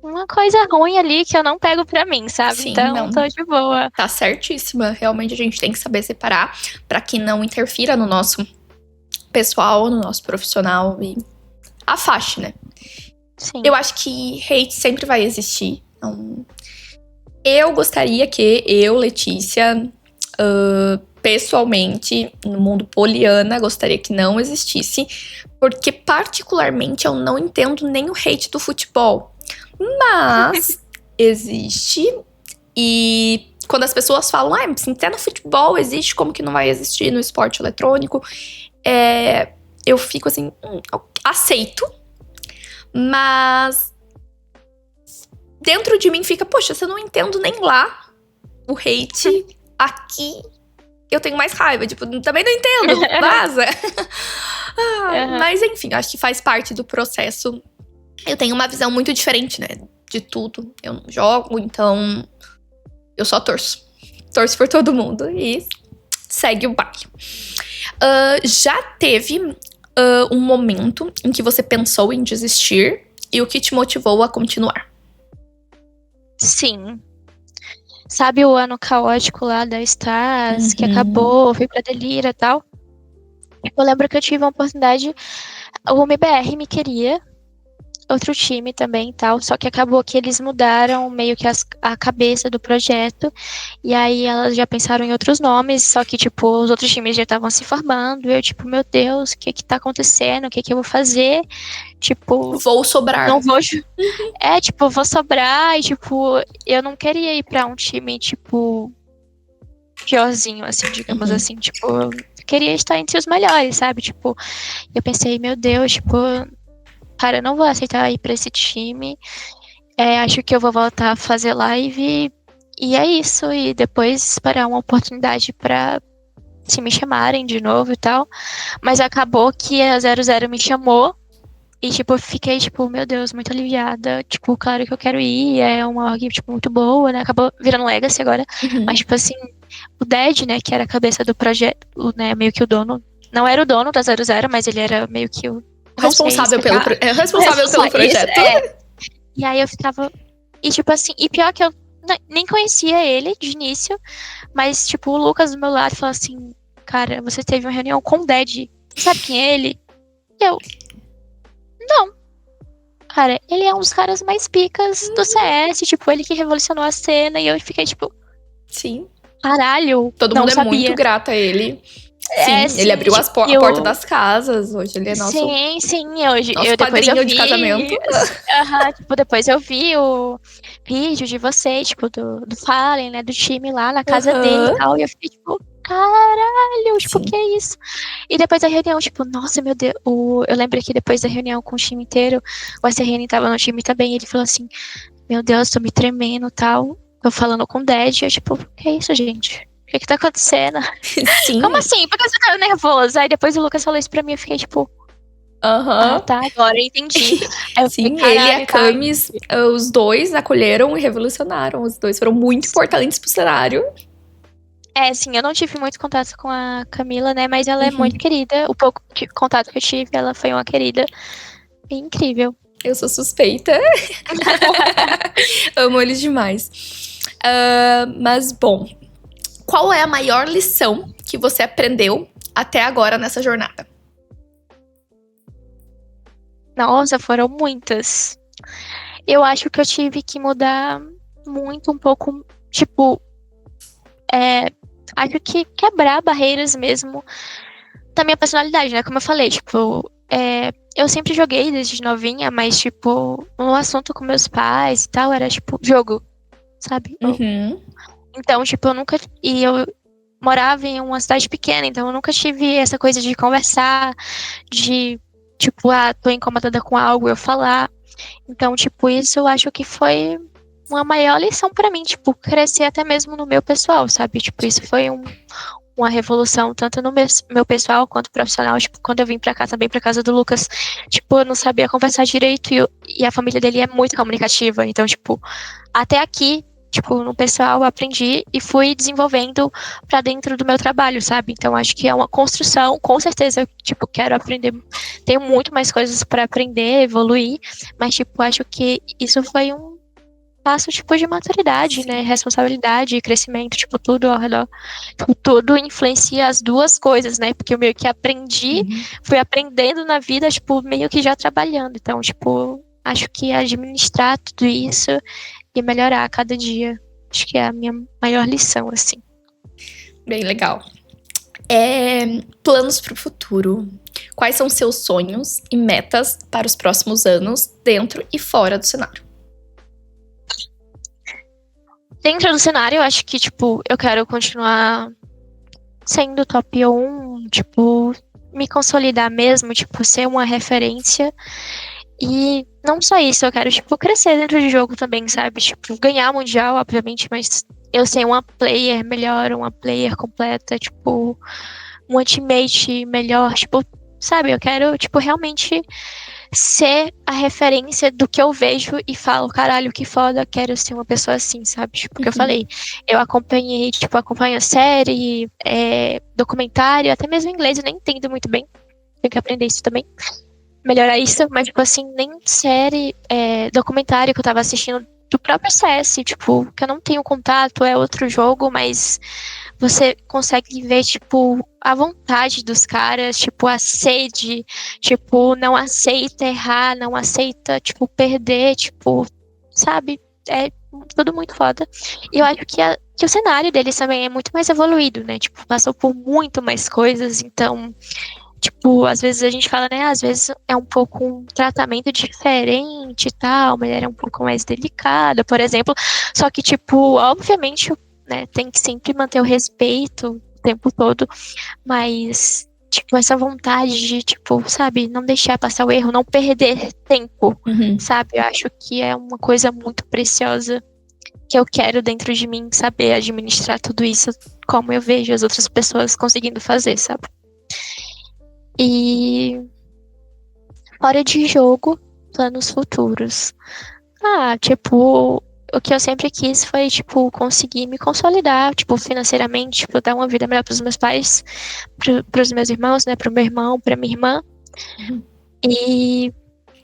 uma coisa ruim ali que eu não pego pra mim, sabe?
Sim,
Então,
não.
tô de boa.
Tá certíssima. Realmente a gente tem que saber separar pra que não interfira no nosso pessoal, no nosso profissional e afaste, né?
Sim.
Eu acho que hate sempre vai existir. Então, eu gostaria que eu, Letícia, pessoalmente, no mundo poliana, gostaria que não existisse, porque particularmente eu não entendo nem o hate do futebol. Mas existe. E quando as pessoas falam, se até no futebol existe, como que não vai existir no esporte eletrônico? Eu fico assim, aceito. Mas dentro de mim fica, poxa, se eu não entendo nem lá o hate, aqui eu tenho mais raiva. Tipo, também não entendo, vaza. Mas enfim, acho que faz parte do processo. Eu tenho uma visão muito diferente, né? De tudo. Eu não jogo, então eu só torço. Torço por todo mundo e segue o baile. Já teve um momento em que você pensou em desistir e o que te motivou a continuar?
Sim. Sabe o ano caótico lá da Stars, que acabou, fui pra Delira e tal? Eu lembro que eu tive uma oportunidade, o MBR me queria, outro time também e tal, só que acabou que eles mudaram meio que a cabeça do projeto, e aí elas já pensaram em outros nomes, só que, tipo, os outros times já estavam se formando, e eu, tipo, meu Deus, o que tá acontecendo? O que eu vou fazer? Tipo...
Vou sobrar.
Não vou... tipo, vou sobrar, e, tipo, eu não queria ir pra um time, tipo, piorzinho, assim, digamos assim, tipo, eu queria estar entre os melhores, sabe? Tipo, eu pensei, meu Deus, tipo... Cara, eu não vou aceitar ir pra esse time. Acho que eu vou voltar a fazer live. E é isso. E depois esperar uma oportunidade pra se me chamarem de novo e tal. Mas acabou que a 00 me chamou. E, tipo, eu fiquei, tipo, meu Deus, muito aliviada. Tipo, claro que eu quero ir. É uma org, tipo, muito boa, né? Acabou virando Legacy agora. Mas, tipo assim, o Dead, né? Que era a cabeça do projeto, né? Meio que o dono. Não era o dono da 00, mas ele era meio que o
Responsável pelo, responsável pelo projeto.
E aí eu ficava... E tipo assim, e pior que eu nem conhecia ele de início, mas tipo, o Lucas do meu lado falou assim, cara, você teve uma reunião com o Dead, sabe quem é ele? E eu, não. Cara, ele é um dos caras mais picas do CS, tipo, ele que revolucionou a cena, e eu fiquei tipo...
Sim.
Caralho,
todo
não
mundo
sabia.
É muito grato a ele. Sim,
Sim,
ele abriu a porta das casas. Hoje ele é nosso,
sim,
nosso
depois eu
padrinho
vi,
de casamento.
tipo, depois eu vi o vídeo de vocês, tipo, do Fallen, né, do time lá na casa dele e tal, e eu fiquei, tipo, caralho, tipo,
Sim.
que é isso? E depois da reunião, tipo, nossa, meu Deus, eu lembro que depois da reunião com o time inteiro, o SRN tava no time também, e ele falou assim, meu Deus, tô me tremendo e tal, tô falando com o Dead, eu, tipo, que é isso, gente? O que tá acontecendo?
Sim.
Como assim? Por que você tá nervoso? Aí depois o Lucas falou isso pra mim, eu fiquei tipo... Ah, tá, agora eu entendi. Aí eu
Sim,
fiquei,
ele e a Camis, os dois acolheram e revolucionaram. Os dois foram muito importantes pro cenário.
Sim, eu não tive muito contato com a Camila, né? Mas ela é muito querida. O pouco de contato que eu tive, ela foi uma querida. Incrível.
Eu sou suspeita. Amo eles demais. Mas, bom, qual é a maior lição que você aprendeu até agora nessa jornada?
Nossa, foram muitas. Eu acho que eu tive que mudar muito, um pouco, tipo... acho que quebrar barreiras mesmo da minha personalidade, né? Como eu falei, tipo... eu sempre joguei desde novinha, mas, tipo, um assunto com meus pais e tal era, tipo, jogo, sabe? Então, tipo, eu nunca... E eu morava em uma cidade pequena, então eu nunca tive essa coisa de conversar, de, tipo, tô incomodada com algo, eu falar. Então, tipo, isso eu acho que foi uma maior lição pra mim, tipo, crescer até mesmo no meu pessoal, sabe? Tipo, isso foi uma revolução, tanto no meu pessoal quanto profissional. Tipo, quando eu vim pra cá, também pra casa do Lucas, tipo, eu não sabia conversar direito e a família dele é muito comunicativa. Então, tipo, até aqui, tipo, no pessoal eu aprendi e fui desenvolvendo pra dentro do meu trabalho, sabe? Então, acho que é uma construção. Com certeza, eu, tipo, quero aprender. Tenho muito mais coisas pra aprender, evoluir. Mas, tipo, acho que isso foi um passo, tipo, de maturidade, né? Responsabilidade, crescimento, tipo, tudo ao redor. Tipo, tudo influencia as duas coisas, né? Porque eu meio que aprendi, fui aprendendo na vida, tipo, meio que já trabalhando. Então, tipo, acho que administrar tudo isso e melhorar a cada dia. Acho que é a minha maior lição, assim.
Bem legal. Planos para o futuro. Quais são seus sonhos e metas para os próximos anos, dentro e fora do cenário?
Dentro do cenário, eu acho que, tipo, eu quero continuar sendo top 1, tipo, me consolidar mesmo, tipo, ser uma referência. E não só isso, eu quero, tipo, crescer dentro de jogo também, sabe? Tipo, ganhar mundial, obviamente, mas eu ser uma player melhor, uma player completa, tipo, uma teammate melhor, tipo, sabe? Eu quero, tipo, realmente ser a referência do que eu vejo e falo, caralho, que foda, quero ser uma pessoa assim, sabe? Tipo, porque eu falei, eu acompanhei, tipo, acompanho série, documentário, até mesmo inglês, eu nem entendo muito bem, tenho que aprender isso também, melhorar isso, mas, tipo assim, nem série, documentário que eu tava assistindo do próprio CS, tipo, que eu não tenho contato, é outro jogo, mas você consegue ver, tipo, a vontade dos caras, tipo, a sede, tipo, não aceita errar, não aceita, tipo, perder, tipo, sabe? É tudo muito foda. E eu acho que o cenário deles também é muito mais evoluído, né? Tipo, passou por muito mais coisas, então, tipo, às vezes a gente fala, né? Às vezes é um pouco um tratamento diferente e tal, a mulher é um pouco mais delicada, por exemplo. Só que, tipo, obviamente, né, tem que sempre manter o respeito o tempo todo, mas, tipo, essa vontade de, tipo, sabe, não deixar passar o erro, não perder tempo, sabe? Eu acho que é uma coisa muito preciosa que eu quero dentro de mim, saber administrar tudo isso como eu vejo as outras pessoas conseguindo fazer, sabe? E fora de jogo, planos futuros. Tipo, o que eu sempre quis foi, tipo, conseguir me consolidar, tipo, financeiramente, tipo, dar uma vida melhor pros meus pais, pros meus irmãos, né, pro meu irmão, pra minha irmã. E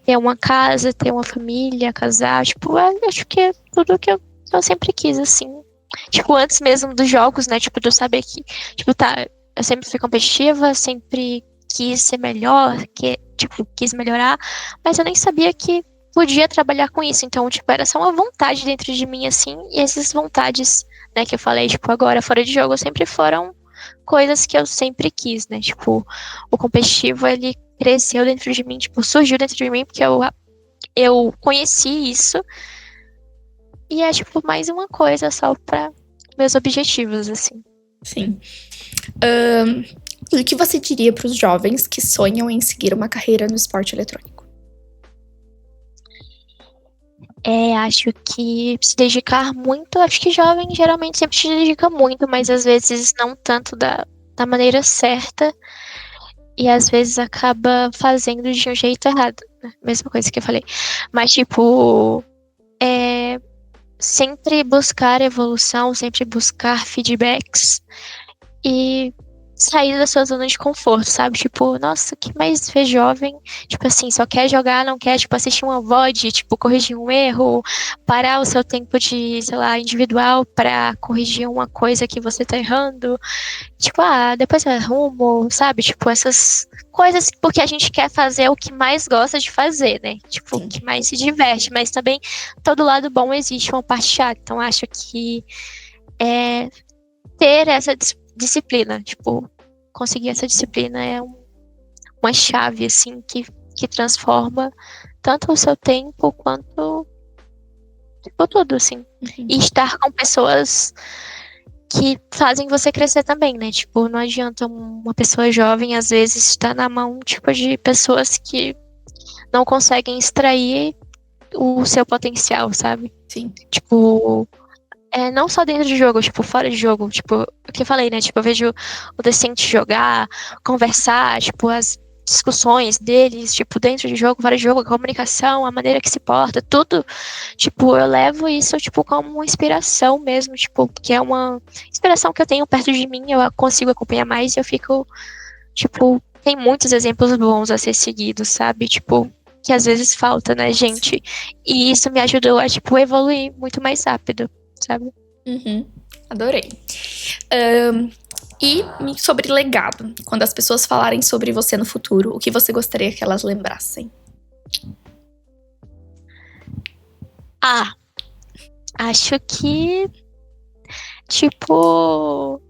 ter uma casa, ter uma família, casar, tipo, acho que é tudo que eu sempre quis, assim. Tipo, antes mesmo dos jogos, né? Tipo, de eu saber que, tipo, tá, eu sempre fui competitiva, sempre quis ser melhor, tipo, quis melhorar, mas eu nem sabia que podia trabalhar com isso. Então, tipo, era só uma vontade dentro de mim, assim, e essas vontades, né, que eu falei, tipo, agora fora de jogo, sempre foram coisas que eu sempre quis, né? Tipo, o competitivo, ele cresceu dentro de mim, tipo, surgiu dentro de mim porque eu conheci isso e é, tipo, mais uma coisa só pra meus objetivos, assim.
Sim. O que você diria para os jovens que sonham em seguir uma carreira no esporte eletrônico?
Acho que se dedicar muito, acho que jovem geralmente sempre se dedica muito, mas às vezes não tanto da maneira certa e às vezes acaba fazendo de um jeito errado, né? Mesma coisa que eu falei. Mas, tipo, sempre buscar evolução, sempre buscar feedbacks e sair da sua zona de conforto, sabe? Tipo, nossa, que mais ver jovem, tipo assim, só quer jogar, não quer, tipo, assistir uma VOD, tipo, corrigir um erro, parar o seu tempo de, sei lá, individual pra corrigir uma coisa que você tá errando. Tipo, depois eu arrumo, sabe? Tipo, essas coisas porque a gente quer fazer o que mais gosta de fazer, né? Tipo, o
Sim.
que mais se diverte, mas também todo lado bom existe uma parte chata. Então, acho que ter essa disciplina, tipo, conseguir essa disciplina é uma chave, assim, que transforma tanto o seu tempo quanto, tipo, tudo, assim. E estar com pessoas que fazem você crescer também, né? Tipo, não adianta uma pessoa jovem, às vezes, estar na mão, tipo, de pessoas que não conseguem extrair o seu potencial, sabe?
Sim.
Tipo, não só dentro de jogo, tipo, fora de jogo, tipo, o que eu falei, né? Tipo, eu vejo o Decente jogar, conversar, tipo, as discussões deles, tipo, dentro de jogo, fora de jogo, a comunicação, a maneira que se porta, tudo, tipo, eu levo isso, tipo, como uma inspiração mesmo, tipo, que é uma inspiração que eu tenho perto de mim, eu consigo acompanhar mais e eu fico, tipo, tem muitos exemplos bons a ser seguidos, sabe? Tipo, que às vezes falta, né, gente? E isso me ajudou a, tipo, evoluir muito mais rápido, sabe?
Adorei. E sobre legado, quando as pessoas falarem sobre você no futuro, o que você gostaria que elas lembrassem?
Acho que, tipo,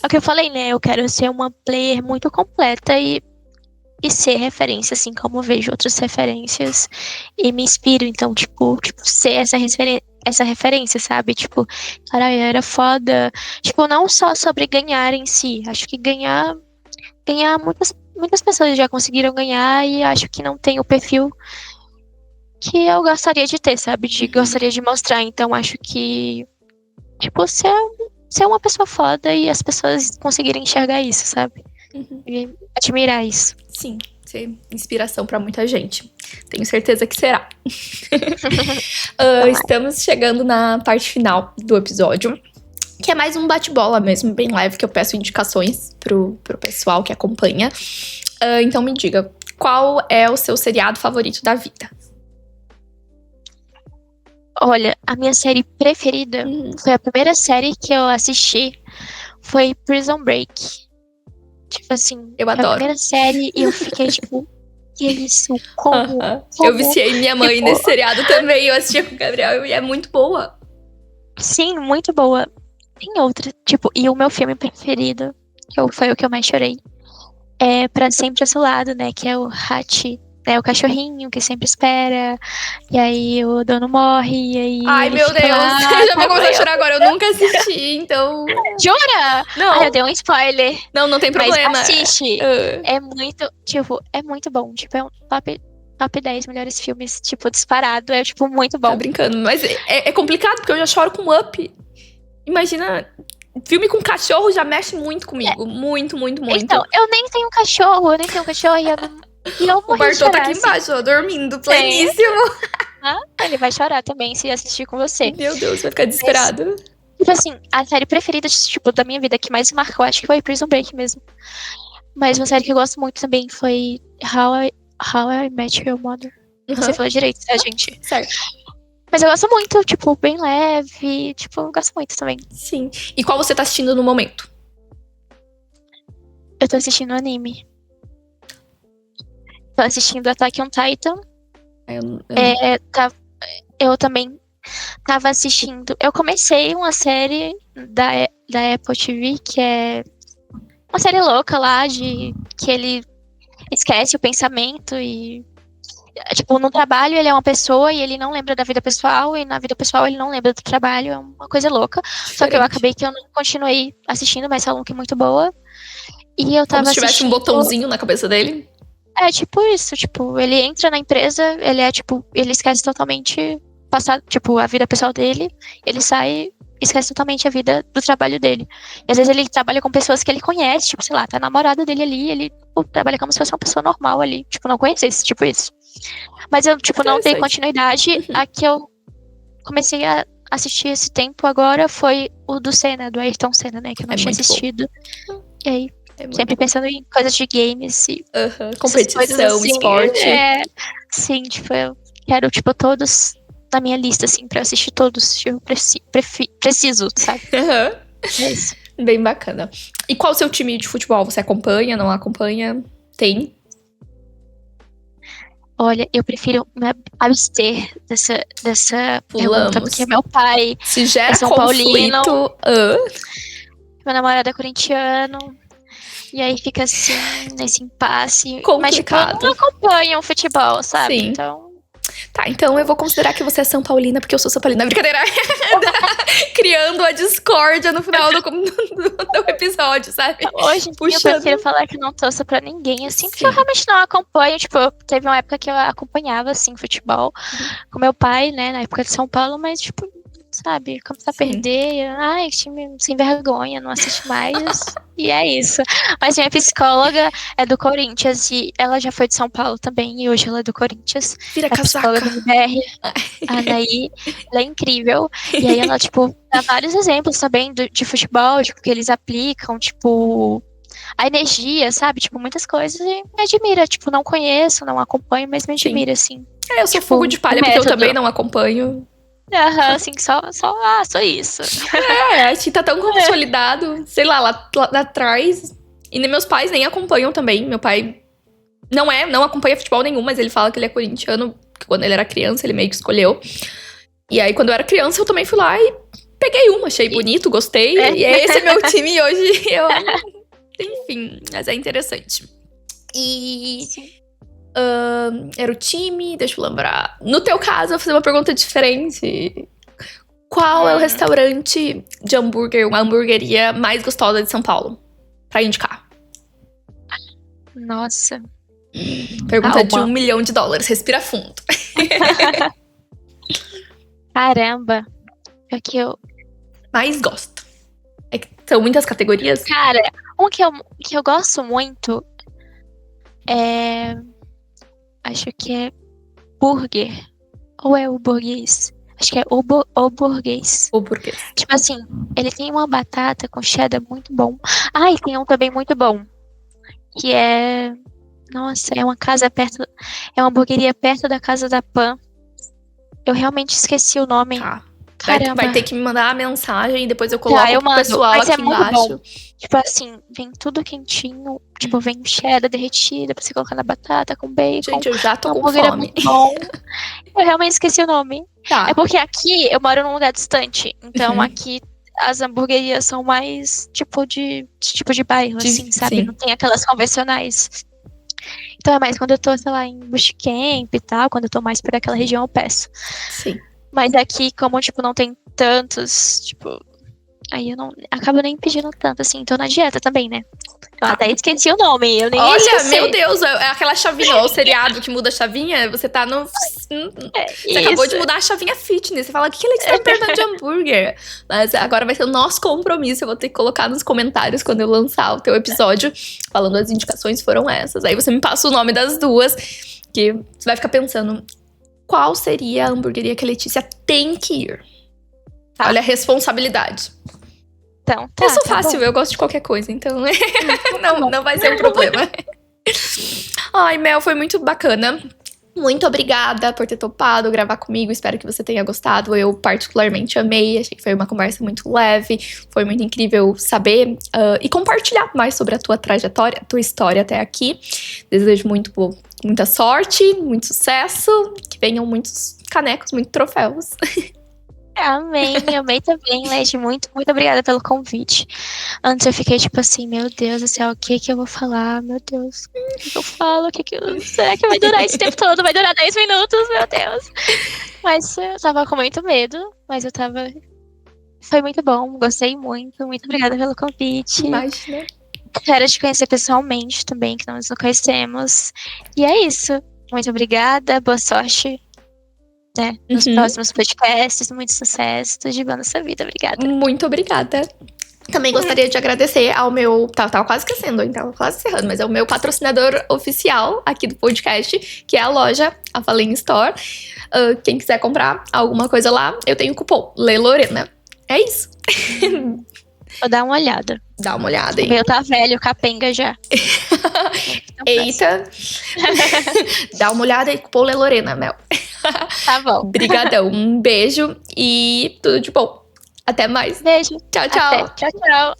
é o que eu falei, né? Eu quero ser uma player muito completa e ser referência, assim como eu vejo outras referências e me inspiro. Então, tipo ser essa referência, sabe? Tipo, cara, eu era foda. Tipo, não só sobre ganhar em si. Acho que ganhar muitas pessoas já conseguiram ganhar e acho que não tem o perfil que eu gostaria de ter, sabe? Gostaria de mostrar. Então, acho que, tipo, ser uma pessoa foda e as pessoas conseguirem enxergar isso, sabe? E admirar isso.
Sim, ser inspiração pra muita gente. Tenho certeza que será. Estamos chegando na parte final do episódio, que é mais um bate-bola mesmo, bem leve, que eu peço indicações pro pessoal que acompanha. Então me diga, qual é o seu seriado favorito da vida?
Olha, a minha série preferida foi a primeira série que eu assisti, foi Prison Break. Tipo assim,
Eu
foi a
adoro.
primeira série e eu fiquei tipo, que isso? Como?
Eu viciei minha mãe
Tipo,
nesse seriado também, eu assistia com o Gabriel e é muito boa.
sim, muito boa. Tem outra, tipo, e o meu filme preferido, foi o que eu mais chorei, é Pra Sempre ao Seu Lado, né? Que é o Hachi, né? O cachorrinho que sempre espera. E aí o dono morre, e aí
Ai,
ele
meu
fica
Deus,
lá.
eu já vou começar a chorar agora. Eu nunca assisti, então.
Jura?
Não,
Eu dei um spoiler.
não tem
Mas
problema.
assiste. É muito, tipo, é muito bom. Tipo, é um top 10 melhores filmes, tipo, disparado. É, tipo, muito
Tá
bom.
brincando, mas é complicado porque eu já choro com Up. Imagina, filme com cachorro já mexe muito comigo. Muito, muito, muito.
Então, eu nem tenho cachorro, e eu
O
morri de
Bartô tá
chorar,
aqui
assim.
embaixo, ó, dormindo,
Tem.
pleníssimo.
Ele vai chorar também se assistir com você.
Meu Deus, vai ficar
Mas,
desesperado.
tipo assim, a série preferida, tipo, da minha vida que mais marcou, acho que foi Prison Break mesmo. Mas uma série que eu gosto muito também foi How I Met Your Mother.
Uhum.
Você falou direito, tá, gente?
Certo.
Mas eu gosto muito, tipo, bem leve. Tipo, eu gosto muito também.
Sim. E qual você tá assistindo no momento?
Eu tô assistindo anime. Tô assistindo Attack on Titan. Eu também tava assistindo. Eu comecei uma série da Apple TV, que é uma série louca lá, de que ele esquece o pensamento e. Tipo, no trabalho ele é uma pessoa e ele não lembra da vida pessoal, e na vida pessoal ele não lembra do trabalho. É uma coisa louca. Só que eu acabei que eu não continuei assistindo, mas falam que é muito boa. E eu tava
Como se tivesse
assistindo.
Um botãozinho na cabeça dele?
É tipo isso, tipo, ele entra na empresa, ele é tipo, ele esquece totalmente passar, tipo, a vida pessoal dele, ele sai, esquece totalmente a vida do trabalho dele. E às vezes ele trabalha com pessoas que ele conhece, tipo, sei lá, tá a namorada dele ali, ele trabalha como se fosse uma pessoa normal ali, tipo, não conhecesse, tipo isso. Mas eu, tipo, não dei continuidade. A que eu comecei a assistir esse tempo agora foi o do Senna, do Ayrton Senna, né, que eu não tinha assistido. E aí, sempre pensando em coisas de games e
competição,
assim,
esporte.
Sim, tipo, eu quero, tipo, todos na minha lista, assim, pra assistir todos. Eu preciso, sabe? É isso.
Bem bacana. E qual o seu time de futebol? Você acompanha, não acompanha? Tem?
Olha, eu prefiro me abster dessa pergunta, porque meu pai
se gera
é São
conflito,
Paulino, meu namorado é corintiano, e aí fica assim, nesse impasse.
Complicado.
Mas, tipo, eu não acompanho o futebol, sabe?
Sim.
Então...
Tá, então eu vou considerar que você é São Paulina, porque eu sou São Paulina. Brincadeira. Criando a discórdia no final do episódio, sabe?
Hoje eu prefiro falar que não torço pra ninguém, assim, porque eu realmente não acompanho. Tipo, teve uma época que eu acompanhava, assim, futebol com meu pai, né, na época de São Paulo, mas, tipo, sabe, começar a perder, ai, time sem vergonha, não assiste mais, e é isso. Mas minha psicóloga é do Corinthians, e ela já foi de São Paulo também, e hoje ela é do Corinthians.
Vira
a psicóloga do MBR, a Anaí, ela é incrível, e aí ela, tipo, dá vários exemplos também de futebol, tipo, que eles aplicam, tipo... a energia, sabe? Tipo, muitas coisas, e me admira. Tipo, não conheço, não acompanho, mas me admira, assim.
Eu sou fogo de palha, porque eu também não acompanho.
Assim, só isso.
Acho que tá tão consolidado, sei lá atrás. E nem meus pais nem acompanham também. Meu pai não acompanha futebol nenhum, mas ele fala que ele é corintiano, que quando ele era criança ele meio que escolheu. E aí, quando eu era criança, eu também fui lá e peguei uma, achei bonito, gostei. E esse é meu time, e hoje eu... Enfim, mas é interessante. E... era o time, deixa eu lembrar. No teu caso, eu vou fazer uma pergunta diferente. Qual é o restaurante de hambúrguer, uma hamburgueria mais gostosa de São Paulo? Pra indicar.
Nossa.
Pergunta de $1 milhão. Respira fundo.
Caramba. É que eu...
mais gosto. É que são muitas categorias.
Cara, um que eu gosto muito é... acho que é burger. Ou é o burguês? Acho que é o burguês.
O burguês.
Tipo assim, ele tem uma batata com cheddar muito bom. E tem um também muito bom. Que é... Nossa, é uma casa perto... É uma hamburgueria perto da casa da Pan. Eu realmente esqueci o nome.
Tá.
Caramba.
Vai ter que me mandar a mensagem e depois eu coloco pro pessoal aqui embaixo.
Bom. Tipo assim, vem tudo quentinho. Tipo, vem cheddar derretida pra você colocar na batata com bacon.
Gente, eu já tô com
fome. É muito bom. Eu realmente esqueci o nome.
Tá.
É porque aqui eu moro num lugar distante. Então aqui as hamburguerias são mais tipo de bairro, assim, sabe? Não tem aquelas convencionais. Então é mais quando eu tô, sei lá, em Bootcamp e tal. Quando eu tô mais por aquela região, eu peço.
Sim.
Mas aqui, como, tipo, não tem tantos, tipo... Aí eu não... acabo nem pedindo tanto, assim. Tô na dieta também, né? Eu até esqueci o nome, eu nem esqueci.
Meu Deus, é aquela chavinha, o seriado que muda a chavinha, você tá no... Você acabou de mudar a chavinha fitness, você fala, o que ele está perguntando de hambúrguer? Mas agora vai ser o nosso compromisso, eu vou ter que colocar nos comentários quando eu lançar o teu episódio, falando as indicações foram essas. Aí você me passa o nome das duas, que você vai ficar pensando... Qual seria a hamburgueria que a Letícia tem que ir? Tá. Olha a responsabilidade.
Então,
eu sou fácil, eu gosto de qualquer coisa, então não vai ser um problema. Ai, Mel, foi muito bacana. Muito obrigada por ter topado gravar comigo. Espero que você tenha gostado. Eu particularmente amei. Achei que foi uma conversa muito leve. Foi muito incrível saber e compartilhar mais sobre a tua trajetória, a tua história até aqui. Desejo muita sorte, muito sucesso. Que venham muitos canecos, muitos troféus.
Amém, amei também, Leti. Muito, muito obrigada pelo convite. Antes eu fiquei tipo assim, meu Deus do céu, o que que eu vou falar? Meu Deus, o que que eu falo? Será que vai durar esse tempo todo? Vai durar 10 minutos, meu Deus. Mas eu tava com muito medo, mas foi muito bom, gostei muito. Muito obrigada pelo convite.
Imagina.
Quero te conhecer pessoalmente também, que nós não conhecemos. E é isso. Muito obrigada, boa sorte. Né? Nos próximos podcasts, muito sucesso, tudo de bom nessa vida, obrigada.
Muito obrigada. Também gostaria de agradecer ao meu... Tava quase esquecendo, hein? Tava quase encerrando, mas é o meu patrocinador oficial aqui do podcast, que é a loja, a Fallen Store. Quem quiser comprar alguma coisa lá, eu tenho o cupom LELORENA. É isso.
Vou dar uma olhada.
Dá uma olhada aí.
O meu tá velho, capenga já.
Eita. Dá uma olhada aí, cupom LELORENA, Mel.
Tá bom.
Obrigadão. Um beijo e tudo de bom. Até mais.
Beijo.
Tchau, tchau.
Até. Tchau, tchau.